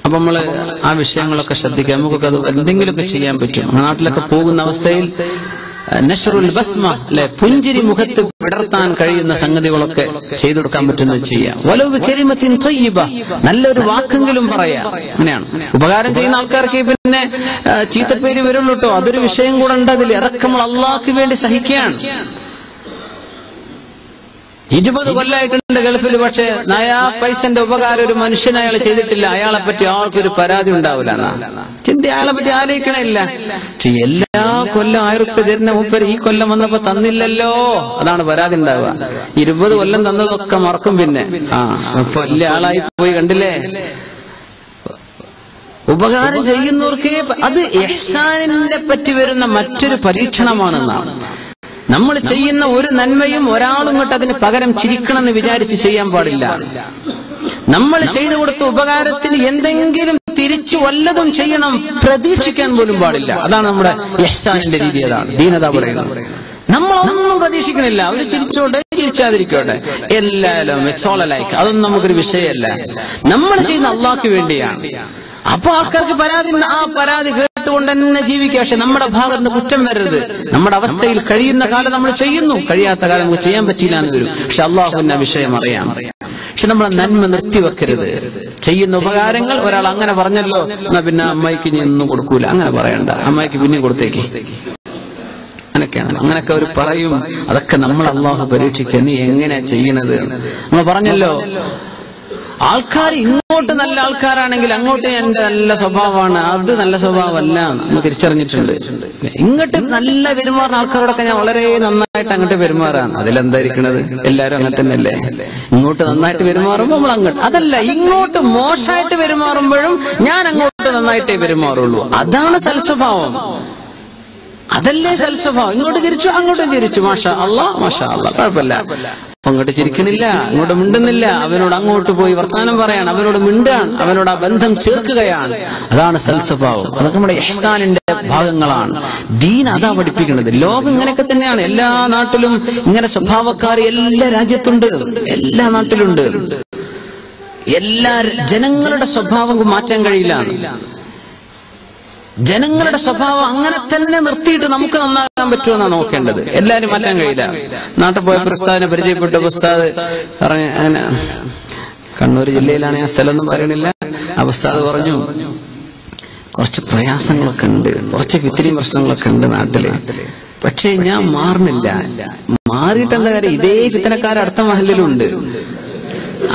അപ്പൊ നമ്മള് ആ വിഷയങ്ങളൊക്കെ ശ്രദ്ധിക്കാം. നമുക്കൊക്കെ അത് എന്തെങ്കിലുമൊക്കെ ചെയ്യാൻ പറ്റും. നാട്ടിലൊക്കെ പോകുന്ന അവസ്ഥയിൽ നശ്റുൽ ബസ്മ അല്ലെ, പുഞ്ചിരി മുഖത്ത് വിടർത്താൻ കഴിയുന്ന സംഗതികളൊക്കെ ചെയ്തു കൊടുക്കാൻ പറ്റുന്നത് ചെയ്യാം. വലവ് കലിമത്തിൻ ത്വയ്യിബ, നല്ലൊരു വാക്കെങ്കിലും പറയാം. അങ്ങനെയാണ് ഉപകാരം ചെയ്യുന്ന ആൾക്കാർക്ക് പിന്നെ ചീത്തപ്പേര് വരുള്ളൂ കേട്ടോ. അതൊരു വിഷയം കൂടെ ഉണ്ട് അതിൽ. അതൊക്കെ നമ്മൾ അള്ളാഹ്ക്ക് വേണ്ടി സഹിക്കുകയാണ്. 20 കൊല്ലമായിട്ടുണ്ട് ഗൾഫിൽ, പക്ഷെ നയാ പൈസന്റെ ഉപകാരം ഒരു മനുഷ്യന് അയാൾ ചെയ്തിട്ടില്ല. അയാളെ പറ്റി ആൾക്കൊരു പരാതി ഉണ്ടാവില്ല. ചിന്ത അയാളെ പറ്റി ആലോചിക്കണില്ല. പക്ഷെ എല്ലാ കൊല്ലം 1000 റുപ്യ തരുന്ന മൂപ്പര് ഈ കൊല്ലം വന്നപ്പോ തന്നില്ലല്ലോ, അതാണ് പരാതി ഉണ്ടാവുക. 20 കൊല്ലം തന്നതൊക്കെ മറക്കും. പിന്നെ അപ്പൊ വലിയ ആളായി പോയി, കണ്ടില്ലേ. ഉപകാരം ചെയ്യുന്നവർക്ക് അത് ഇഹ്സാനിനെ പറ്റി വരുന്ന മറ്റൊരു പരീക്ഷണമാണെന്നാണ്. നമ്മൾ ചെയ്യുന്ന ഒരു നന്മയും ഒരാളും ഇങ്ങോട്ട് അതിന് പകരം ചിരിക്കണമെന്ന് വിചാരിച്ച് ചെയ്യാൻ പാടില്ല. നമ്മൾ ചെയ്തു കൊടുത്ത ഉപകാരത്തിന് എന്തെങ്കിലും തിരിച്ചു വല്ലതും ചെയ്യണം, പ്രതീക്ഷിക്കാൻ പോലും പാടില്ല. അതാണ് നമ്മുടെ ഇഹ്സാനിന്റെ രീതി. അതാണ് ദീനത പറയുന്നത്. നമ്മളൊന്നും പ്രതീക്ഷിക്കണില്ല, അവര് ചിരിച്ചോട്ടെ ചിരിച്ചാതിരിക്കോട്ടെ, എല്ലാവരും ഇറ്റ്സ് ഓൾ ലൈക്ക്, അതൊന്നും നമുക്കൊരു വിഷയമല്ല. നമ്മൾ ചെയ്യുന്ന അള്ളാഹ്ക്ക് വേണ്ടിയാണ്. അപ്പൊ ആൾക്കാർക്ക് പരാതി, ആ പരാതി കേട്ടുകൊണ്ട് തന്നെ ജീവിക്കുക. പക്ഷെ നമ്മുടെ ഭാഗത്ത് നിന്ന് കുറ്റം വരരുത്. നമ്മുടെ അവസ്ഥയിൽ കഴിയുന്ന കാലം നമ്മൾ ചെയ്യുന്നു, കഴിയാത്ത കാലം നമുക്ക് ചെയ്യാൻ പറ്റില്ല എന്ന് വരും. പക്ഷെ അള്ളാഹുവിന് വിഷയം അറിയാം. പക്ഷെ നമ്മളെ നന്മ നിർത്തിവെക്കരുത്. ചെയ്യുന്ന ഉപകാരങ്ങൾ ഒരാൾ അങ്ങനെ പറഞ്ഞല്ലോ, എന്നാ പിന്നെ അമ്മായിക്ക് ഇനി ഒന്നും കൊടുക്കൂല, അങ്ങനെ പറയണ്ട, അമ്മായിക്ക് പിന്നെ കൊടുത്തേക്ക്, അങ്ങനെയൊക്കെയാണ്. അങ്ങനെയൊക്കെ അവർ പറയും. അതൊക്കെ നമ്മൾ അള്ളാഹു പരീക്ഷിക്കുക, നീ എങ്ങനെയാ ചെയ്യണത്. നമ്മൾ പറഞ്ഞല്ലോ, ആൾക്കാർ ഇങ്ങോട്ട് നല്ല ആൾക്കാരാണെങ്കിൽ അങ്ങോട്ട് എന്റെ നല്ല സ്വഭാവമാണ്, അത് നല്ല സ്വഭാവമല്ല എന്ന് തിരിച്ചറിഞ്ഞിട്ടുണ്ട്. ഇങ്ങോട്ട് നല്ല പെരുമാറുന്ന ആൾക്കാരോടൊക്കെ ഞാൻ വളരെ നന്നായിട്ട് അങ്ങോട്ട് പെരുമാറാണ്. അതിലെന്തായിരിക്കണത്? എല്ലാരും അങ്ങനെ തന്നെയല്ലേ. ഇങ്ങോട്ട് നന്നായിട്ട് പെരുമാറുമ്പോൾ നമ്മൾ അങ്ങോട്ട്, അതല്ല ഇങ്ങോട്ട് മോശമായിട്ട് പെരുമാറുമ്പോഴും ഞാൻ അങ്ങോട്ട് നന്നായിട്ടേ പെരുമാറുള്ളൂ. അതാണ് സൽസ്വഭാവം, അതല്ലേ സൽസ്വഭാവം. ഇങ്ങോട്ട് തിരിച്ചു അങ്ങോട്ടും തിരിച്ചു, മാഷാ അല്ലാഹ് മാഷാ അല്ലാഹ്, കുഴപ്പമില്ല. ഇങ്ങോട്ട് ചിരിക്കണില്ല, ഇങ്ങോട്ട് മിണ്ടുന്നില്ല, അവനോട് അങ്ങോട്ട് പോയി വർത്താനം പറയാണ്, അവനോട് മിണ്ടാൻ, അവനോട് ആ ബന്ധം ചേർക്കുകയാണ്. അതാണ് സൽസ്വഭാവം. അതൊക്കെ നമ്മുടെ ഇഹ്സാനിന്റെ ഭാഗങ്ങളാണ്. ദീൻ അതാ പഠിപ്പിക്കുന്നത്. ലോകം ഇങ്ങനെയൊക്കെ തന്നെയാണ്. എല്ലാ നാട്ടിലും ഇങ്ങനെ സ്വഭാവക്കാർ എല്ലാ രാജ്യത്തുണ്ട്, എല്ലാ നാട്ടിലുണ്ട്. എല്ലാ ജനങ്ങളുടെ സ്വഭാവം മാറ്റാൻ കഴിയില്ല. ജനങ്ങളുടെ സ്വഭാവം അങ്ങനെ തന്നെ നിർത്തിയിട്ട് നമുക്ക് നന്നാക്കാൻ പറ്റുമെന്നാണ് നോക്കേണ്ടത്. എല്ലാരും മാറ്റാൻ കഴിയില്ല. നാട്ടിൽ പോയ ഉസ്താദിനെ പരിചയപ്പെട്ട ഉസ്താദ് പറഞ്ഞ, കണ്ണൂർ ജില്ലയിലാണ്, ഞാൻ സ്ഥലമൊന്നും പറയണില്ല. ആ ഉസ്താദ് പറഞ്ഞു, കുറച്ച് പ്രയാസങ്ങളൊക്കെ ഉണ്ട്, കുറച്ച് ഇത്തിരി പ്രശ്നങ്ങളൊക്കെ ഉണ്ട് നാട്ടില്, പക്ഷെ ഞാൻ മാറുന്നില്ല. മാറിയിട്ട് എന്താ കാര്യം? ഇതേ ഫിത്തനക്കാർ അടുത്ത മഹലിലുണ്ട്,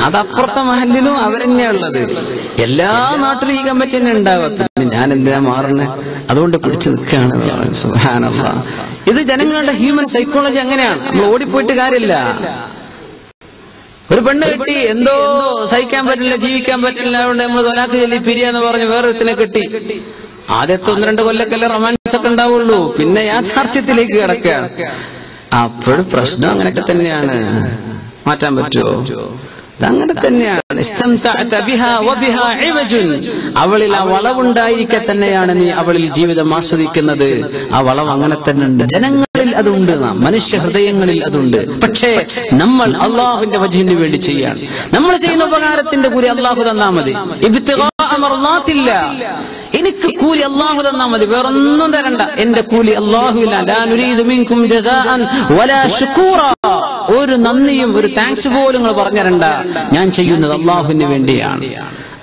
അതപ്പുറത്തെ മഹലിലും അവരെന്നെയുള്ളത്. എല്ലാ നാട്ടിലും ഈ കമ്മിറ്റി തന്നെ ഉണ്ടാവുക. പിന്നെ ഞാൻ എന്തിനാ മാറുന്നത്? അതുകൊണ്ട് പിടിച്ചു നിൽക്കുകയാണ്. സുബ്ഹാനല്ലാഹ്. ഇത് ജനങ്ങളുടെ ഹ്യൂമൻ സൈക്കോളജി അങ്ങനെയാണ്. നമ്മൾ ഓടിപ്പോയിട്ട് കാര്യമില്ല. ഒരു പെണ്ണ് കെട്ടി, എന്തോ സഹിക്കാൻ പറ്റില്ല, ജീവിക്കാൻ പറ്റില്ല, അതുകൊണ്ട് നമ്മൾ തൊലാക്ക് ചൊല്ലി പിരിയാന്ന് പറഞ്ഞ് വേറൊരുത്തിനെ കെട്ടി. ആദ്യത്തെ 1-2 കൊല്ലക്കല്ലേ റൊമാൻസ് ഒക്കെ ഉണ്ടാവുള്ളൂ. പിന്നെ യാഥാർത്ഥ്യത്തിലേക്ക് കിടക്കുകയാണ്. അപ്പോഴും പ്രശ്നം അങ്ങനെയൊക്കെ തന്നെയാണ്. മാറ്റാൻ പറ്റുമോ? അതങ്ങനെ തന്നെയാണ്. അവളിൽ ആ വളവുണ്ടായിരിക്കെ തന്നെയാണ് നീ അവളിൽ ജീവിതം ആസ്വദിക്കുന്നത്. ആ വളവ് അങ്ങനെ തന്നെ ഉണ്ട്. ജനങ്ങളിൽ അതുണ്ട്, മനുഷ്യ ഹൃദയങ്ങളിൽ അതുണ്ട്. പക്ഷേ നമ്മൾ അള്ളാഹുവിന്റെ വജ്ഹിന് വേണ്ടി ചെയ്യാണ്. നമ്മൾ ചെയ്യുന്ന ഉപകാരത്തിന്റെ കൂലി അള്ളാഹു തന്നാ മതി. എനിക്ക് കൂലി അള്ളാഹു തന്നാ മതി, വേറൊന്നും തരണ്ട. എന്റെ കൂലി അള്ളാഹുവില്ല. ഒരു നന്ദിയും ഒരു താങ്ക്സ് പോലും നിങ്ങൾ പറഞ്ഞുതരണ്ട. ഞാൻ ചെയ്യുന്നത് അള്ളാഹുവിന് വേണ്ടിയാണ്.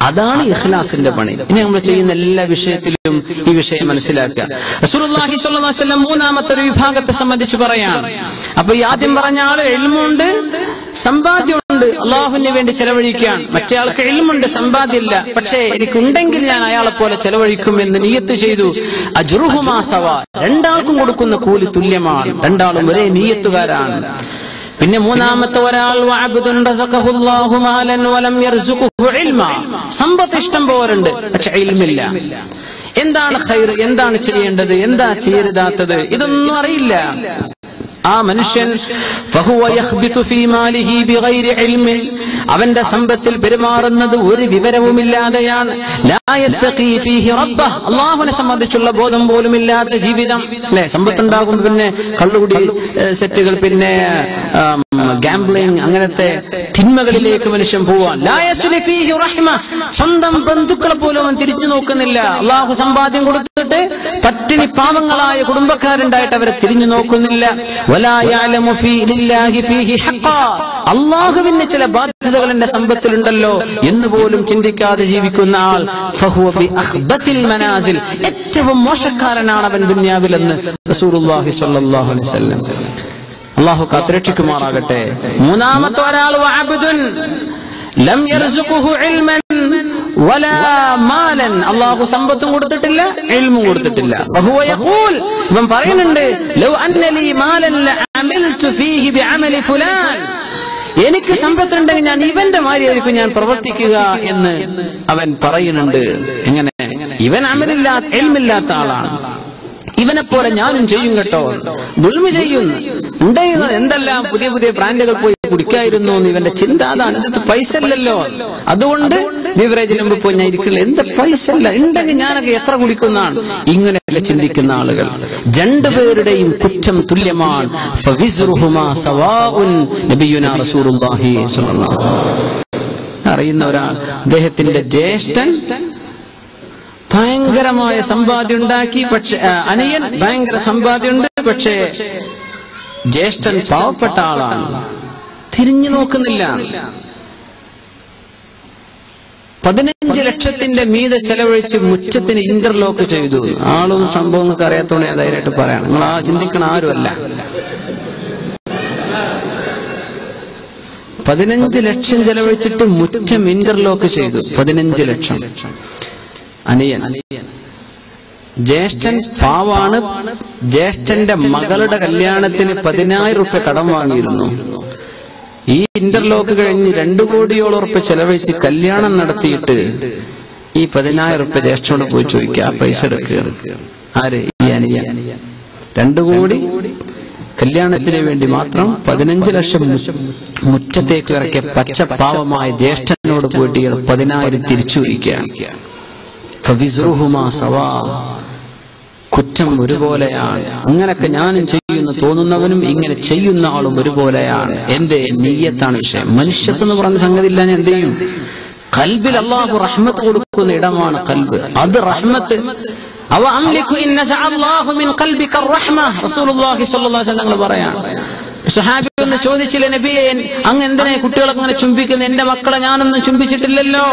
അതാണ് ഇഖ്ലാസിന്റെ പണി. ഇനി നമ്മൾ ചെയ്യുന്ന എല്ലാ വിഷയത്തിലും ഈ വിഷയം മനസ്സിലാക്കുക. റസൂലുള്ളാഹി സ്വല്ലല്ലാഹു അലൈഹി വസല്ലം മൂന്നാമത്തെ ഒരു വിഭാഗത്തെ സംബന്ധിച്ച് പറയാണ്. അപ്പൊ ഈ ആദ്യം പറഞ്ഞ ആള് ഇൽമുണ്ട്, സമ്പാദ്യമുണ്ട്, അള്ളാഹുവിന് വേണ്ടി ചെലവഴിക്കാൻ. മറ്റേ ആൾക്ക് ഇൽമുണ്ട്, സമ്പാദ്യമില്ല, പക്ഷേ എനിക്കുണ്ടെങ്കിൽ ഞാൻ അയാളെ പോലെ ചെലവഴിക്കും എന്ന് നിയ്യത്ത് ചെയ്തു. അജ്റുഹുമാ സവാ, രണ്ടാൾക്കും കൊടുക്കുന്ന കൂലി തുല്യമാണ്. രണ്ടാളും ഒരേ നിയ്യത്തുകാരാണ്. പിന്നെ മൂന്നാമത്തെ ഒരാൾ സമ്പത്ത് ഇഷ്ടം പോലുണ്ട്, പക്ഷെ ഇൽമില്ല. എന്താണ് ഖൈർ, എന്താണ് ചെയ്യേണ്ടത്, എന്താ ചെയ്യരുതാത്തത്, ഇതൊന്നും അറിയില്ല. ആ മനുഷ്യൻ അവന്റെ സമ്പത്തിൽ പെരുമാറുന്നത് ഒരു വിവരവുമില്ലാതെയാണ്. അള്ളാഹുവിനെ സംബന്ധിച്ചുള്ള ബോധം പോലും ഇല്ലാത്ത ജീവിതം അല്ലെ. സമ്പത്തുണ്ടാകും, പിന്നെ കള്ളുകുടി സെറ്റുകൾ, പിന്നെ ഗാംബ്ലിംഗ്, അങ്ങനത്തെ തിന്മകളിലേക്ക് മനുഷ്യൻ പോവാൻ. സ്വന്തം ബന്ധുക്കളെ പോലും അവൻ തിരിഞ്ഞു നോക്കുന്നില്ല. അള്ളാഹു സമ്പാദ്യം കൊടുത്തിട്ട് പട്ടിണി പാവങ്ങളായ കുടുംബക്കാരുണ്ടായിട്ട് അവരെ തിരിഞ്ഞു നോക്കുന്നില്ല. അള്ളാഹുവിന് ചില ബാധ്യതകൾ എന്റെ സമ്പത്തിലുണ്ടല്ലോ എന്ന് പോലും ചിന്തിക്കാതെ ജീവിക്കുന്ന ആൾ ഏറ്റവും മോശക്കാരനാണ് അവൻ ദുനിയാവിലെന്ന് റസൂലുള്ളാഹി സ്വല്ലല്ലാഹു അലൈഹി വസല്ലം. അള്ളാഹു കാത്തുരക്ഷിക്കുമാറാകട്ടെ. മൂന്നാമത്തെ ഒരാൾ ലം യർസുഖുഹു ഇൽമൻ വലാ മാലൻ, അള്ളാഹു സമ്പത്തും കൊടുത്തിട്ടില്ല, ഇൽമും കൊടുത്തിട്ടില്ല. വഹുവ യഖൂൽ, ഇവൻ പറയുന്നുണ്ട്, ലൗ അന്ന ലീ മാലൻ ലഅമിൽതു ഫീഹി ബിഅമലി ഫുലാൻ, എനിക്ക് സമ്പത്തുണ്ടെങ്കിൽ ഞാൻ ഇവന്റെ മാതിരിയായിരിക്കും ഞാൻ പ്രവർത്തിക്കുക എന്ന് അവൻ പറയുന്നുണ്ട്. എങ്ങനെ? ഇവൻ അമലില്ലാത്ത ഇൽമില്ലാത്ത ആളാണ്. ഇവനെ പോലെ ഞാനും ചെയ്യും കേട്ടോ, ദുൽമ ചെയ്യുന്നു. ഉണ്ടായിരുന്നത് എന്തെല്ലാം പുതിയ പുതിയ ബ്രാൻഡുകൾ പോയി കുടിക്കായിരുന്നു എന്ന് ഇവന്റെ ചിന്ത അതാണ്. ഇത് പൈസ ഇല്ലല്ലോ, അതുകൊണ്ട് ബിവറേജിന് മുമ്പ് പോയി ഞാൻ ഇരിക്കില്ല. എന്ത് പൈസ ഇല്ല, ഉണ്ടെങ്കിൽ ഞാനൊക്കെ എത്ര കുടിക്കുന്നതാണ്. ഇങ്ങനെയല്ല ചിന്തിക്കുന്ന ആളുകൾ. രണ്ടുപേരുടെയും കുറ്റം തുല്യമാണ്. അറിയുന്ന ഒരാൾ, അദ്ദേഹത്തിന്റെ ജ്യേഷ്ഠൻ ഭയങ്കരമായ സമ്പാദ്യം ഉണ്ടാക്കി, പക്ഷെ അനിയൻ ഭയങ്കര സമ്പാദ്യമുണ്ട്, പക്ഷേ ജ്യേഷ്ഠൻ പാവപ്പെട്ട ആളാണ്, തിരിഞ്ഞു നോക്കുന്നില്ല. 15 ലക്ഷത്തിന്റെ മീതെ ചെലവഴിച്ച് മുറ്റത്തിന് ഇന്റർലോക്ക് ചെയ്തു. ആളും സംഭവം നിങ്ങൾക്ക് അറിയാത്തോണ്ട് ഞാൻ ധൈര്യമായിട്ട് പറയാം. നിങ്ങൾ ആ ചിന്തിക്കണ ആരുമല്ല. 15 ലക്ഷം ചെലവഴിച്ചിട്ട് മുറ്റം ഇന്റർലോക്ക് ചെയ്തു. 15 ലക്ഷം. അനിയൻ. ജ്യേഷ്ഠൻ പാവാണ്. ജ്യേഷ്ഠന്റെ മകളുടെ കല്യാണത്തിന് 10,000 രൂപ കടം വാങ്ങിയിരുന്നു. ഈ ഇന്റർലോക്ക് കഴിഞ്ഞ് 2 കോടിയോളം രൂപ ചെലവഴിച്ച് കല്യാണം നടത്തിയിട്ട് ഈ 10,000 രൂപ ജ്യേഷ്ഠനോട് പോയി ചോദിക്കുക, ആ പൈസ എടുക്കുക. ആര്? ഈ അനിയൻ. 2 കോടി കല്യാണത്തിന് വേണ്ടി മാത്രം 15 ലക്ഷം മുറ്റത്തേക്ക് ഇറക്കിയ പച്ചപ്പാവമായ ജ്യേഷ്ഠനോട് പോയിട്ട് 10,000 തിരിച്ചു വയ്ക്കുകയാണ്. കുറ്റം ഒരുപോലെയാണ്. അങ്ങനൊക്കെ ഞാനും ചെയ്യുന്ന തോന്നുന്നവനും ഇങ്ങനെ ചെയ്യുന്ന ആളും ഒരുപോലെയാണ്. എന്റെ നിയ്യത്താണ് വിഷയം. മനുഷ്യത്വം എന്ന് പറഞ്ഞ സംഗതി ഇല്ല. ഞാൻ എന്ത് ചെയ്യും? ഖൽബിൽ അല്ലാഹു റഹ്മത്ത് കൊടുക്കുന്ന ഇടമാണ് ഖൽബ്. അത് റഹ്മത്ത് പറയാണ്. സ്വഹാബി ഒന്ന് ചോദിച്ചില്ലേ നബിയെ, അങ്ങ് എന്തിനാ കുട്ടികളൊക്കെ അങ്ങനെ ചുംബിക്കുന്നത്? എന്റെ മക്കളെ ഞാനൊന്നും ചുംബിച്ചിട്ടില്ലല്ലോ.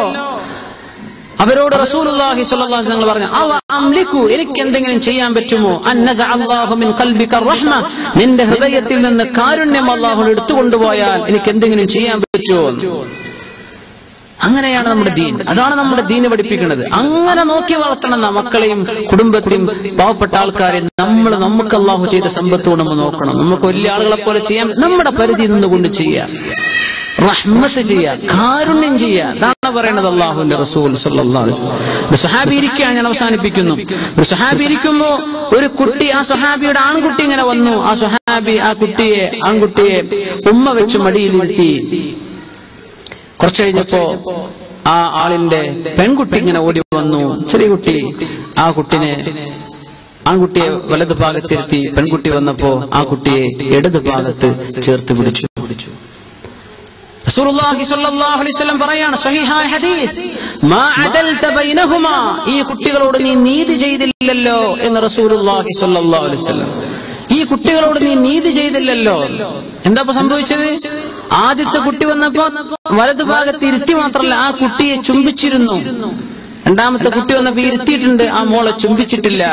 അവരോട് റസൂലുള്ളാഹി സ്വല്ലല്ലാഹു അലൈഹി വസല്ലം പറഞ്ഞു, അവ അംലികു, എനിക്ക് എന്തെങ്കിലും ചെയ്യാൻ പറ്റുമോ? അന്നസഅ അല്ലാഹു മിൻ ഖൽബിക റഹ്മ, നിന്റെ ഹൃദയത്തിൽ നിന്ന് കാരുണ്യം അല്ലാഹു എടുത്തുകൊണ്ടുപോയാൽ എനിക്ക് എന്തെങ്കിലും ചെയ്യാൻ പറ്റുമോ? അങ്ങനെയാണ് നമ്മുടെ ദീൻ. അതാണ് നമ്മുടെ ദീന് പഠിപ്പിക്കുന്നത്. അങ്ങനെ നോക്കി വളർത്തണം മക്കളെയും കുടുംബത്തെയും പാവപ്പെട്ട ആൾക്കാരെയും. നമുക്ക് അല്ലാഹു ചെയ്ത സമ്പത്ത് കൊണ്ട് നമ്മൾ നോക്കണം. നമുക്ക് വലിയ ആളുകളെ പോലെ ചെയ്യാം, നമ്മുടെ പരിധി നിന്നുകൊണ്ട് ചെയ്യാം. റഹ്മത്ത് ചെയ്യാ, കാരുണ്യം ചെയ്യാ. അതാണ് പറയുന്നത് അല്ലാഹുവിന്റെ റസൂൽ സല്ലല്ലാഹു അലൈഹി വസല്ലം. ഒരു സ്വഹാബി ഇരിക്കുകയാണ്, ഞാൻ അവസാനിപ്പിക്കുന്നു. ഒരു സ്വഹാബി ഇരിക്കുമ്പോ ഒരു കുട്ടി, ആ സ്വഹാബിയുടെ ആൺകുട്ടി ഇങ്ങനെ വന്നു. ആ സ്വഹാബി ആൺകുട്ടിയെ ഉമ്മ വെച്ച് മടിയിലിരുത്തി. കുറച്ചു കഴിഞ്ഞപ്പോ ആ ആളിന്റെ പെൺകുട്ടി ഇങ്ങനെ ഓടി വന്നു. ചെറിയ കുട്ടി. ആ ആൺകുട്ടിയെ വലത് ഭാഗത്തിരുത്തി. പെൺകുട്ടി വന്നപ്പോ ആ കുട്ടിയെ ഇടത് ഭാഗത്ത് ചേർത്ത് പിടിച്ചു. റസൂലുള്ളാഹി സ്വല്ലല്ലാഹു അലൈഹി വസല്ലം പറയാണ്, സ്വഹീഹായ ഹദീസ്, മാ അദൽത ബൈനഹുമാ, ഈ കുട്ടികളോട് നീ നീതി ചെയ്തില്ലല്ലോ എന്ന് റസൂലുള്ളാഹി സ്വല്ലല്ലാഹു അലൈഹി വസല്ലം. ഈ കുട്ടികളോട് നീ നീതി ചെയ്തില്ലല്ലോ. എന്താ സംഭവിച്ചത്? ആദ്യത്തെ കുട്ടി വന്നപ്പോ വലതു ഭാഗത്ത് ഇരുത്തി മാത്രമല്ല, ആ കുട്ടിയെ ചുംബിച്ചിരുന്നു. രണ്ടാമത്തെ കുട്ടി വന്നപ്പോ ഇരുത്തിയിട്ടുണ്ട്, ആ മോളെ ചുംബിച്ചിട്ടില്ല.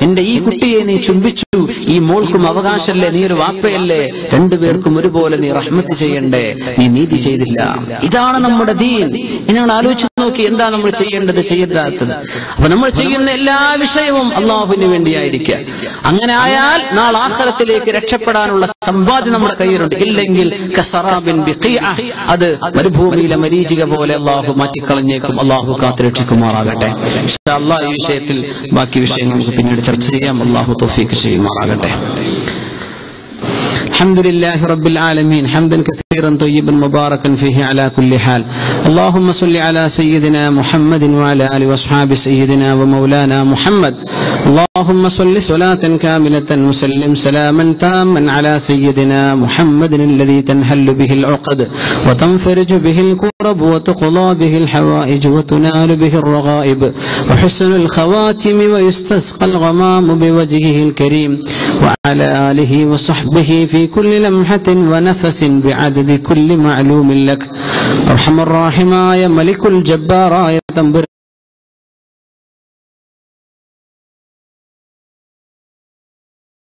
എന്റെ ഈ കുട്ടിയെ നീ ചുംബിച്ചു, ഈ മോൾക്കും അവകാശമല്ലേ, നീ ഒരു വാപ്പയല്ലേ, രണ്ടുപേർക്കും ഒരുപോലെ നീ റഹ്മത്ത് ചെയ്യണ്ടേ, നീ നീതി ചെയ്തില്ല. ഇതാണ് നമ്മുടെ ദീൻ. നിങ്ങൾ ആലോചിച്ച് നോക്കി, എന്താ നമ്മൾ ചെയ്യേണ്ടത്, ചെയ്യരുതാത്തത്. അപ്പൊ നമ്മൾ ചെയ്യുന്ന എല്ലാ വിഷയവും അള്ളാഹുവിന് വേണ്ടിയായിരിക്കുക. അങ്ങനെ ആയാൽ നാളെ ആഖിറത്തിലേക്ക് രക്ഷപ്പെടാനുള്ള സമ്പാദ്യം നമ്മുടെ കയ്യിലുണ്ട്. ഇല്ലെങ്കിൽ കസറാബിൻ ബിഖീഅ, അത് മരുഭൂമിയിലെ മരീചിക പോലെ അള്ളാഹു മാറ്റിക്കളഞ്ഞേക്കും. അള്ളാഹു കാത്തുരക്ഷിക്കുമാറാകട്ടെ. ഇൻഷാ അല്ലാഹ് ഈ വിഷയത്തിൽ ബാക്കി വിഷയങ്ങൾ നമുക്ക് പിന്നീട് ചർച്ച ചെയ്യാം. അള്ളാഹു തൗഫീഖ് ചെയ്യുമാറാകട്ടെ. الحمد لله رب العالمين حمدا كثيرا طيبا مباركا فيه على كل حال. اللهم صل على سيدنا محمد وعلى آله وأصحاب سيدنا ومولانا محمد. اللهم صل صلاة كاملة وسلم سلاما تاما على سيدنا محمد الذي تنحل به العقد وتنفرج به الكرب وتقضى به الحوائج وتنال به الرغائب وحسن الخواتم ويستسقى الغمام بوجهه الكريم وعلى آله وصحبه في كل لمحة ونفس بعدد كل معلوم لك. أرحم الراحمين ملك الجبار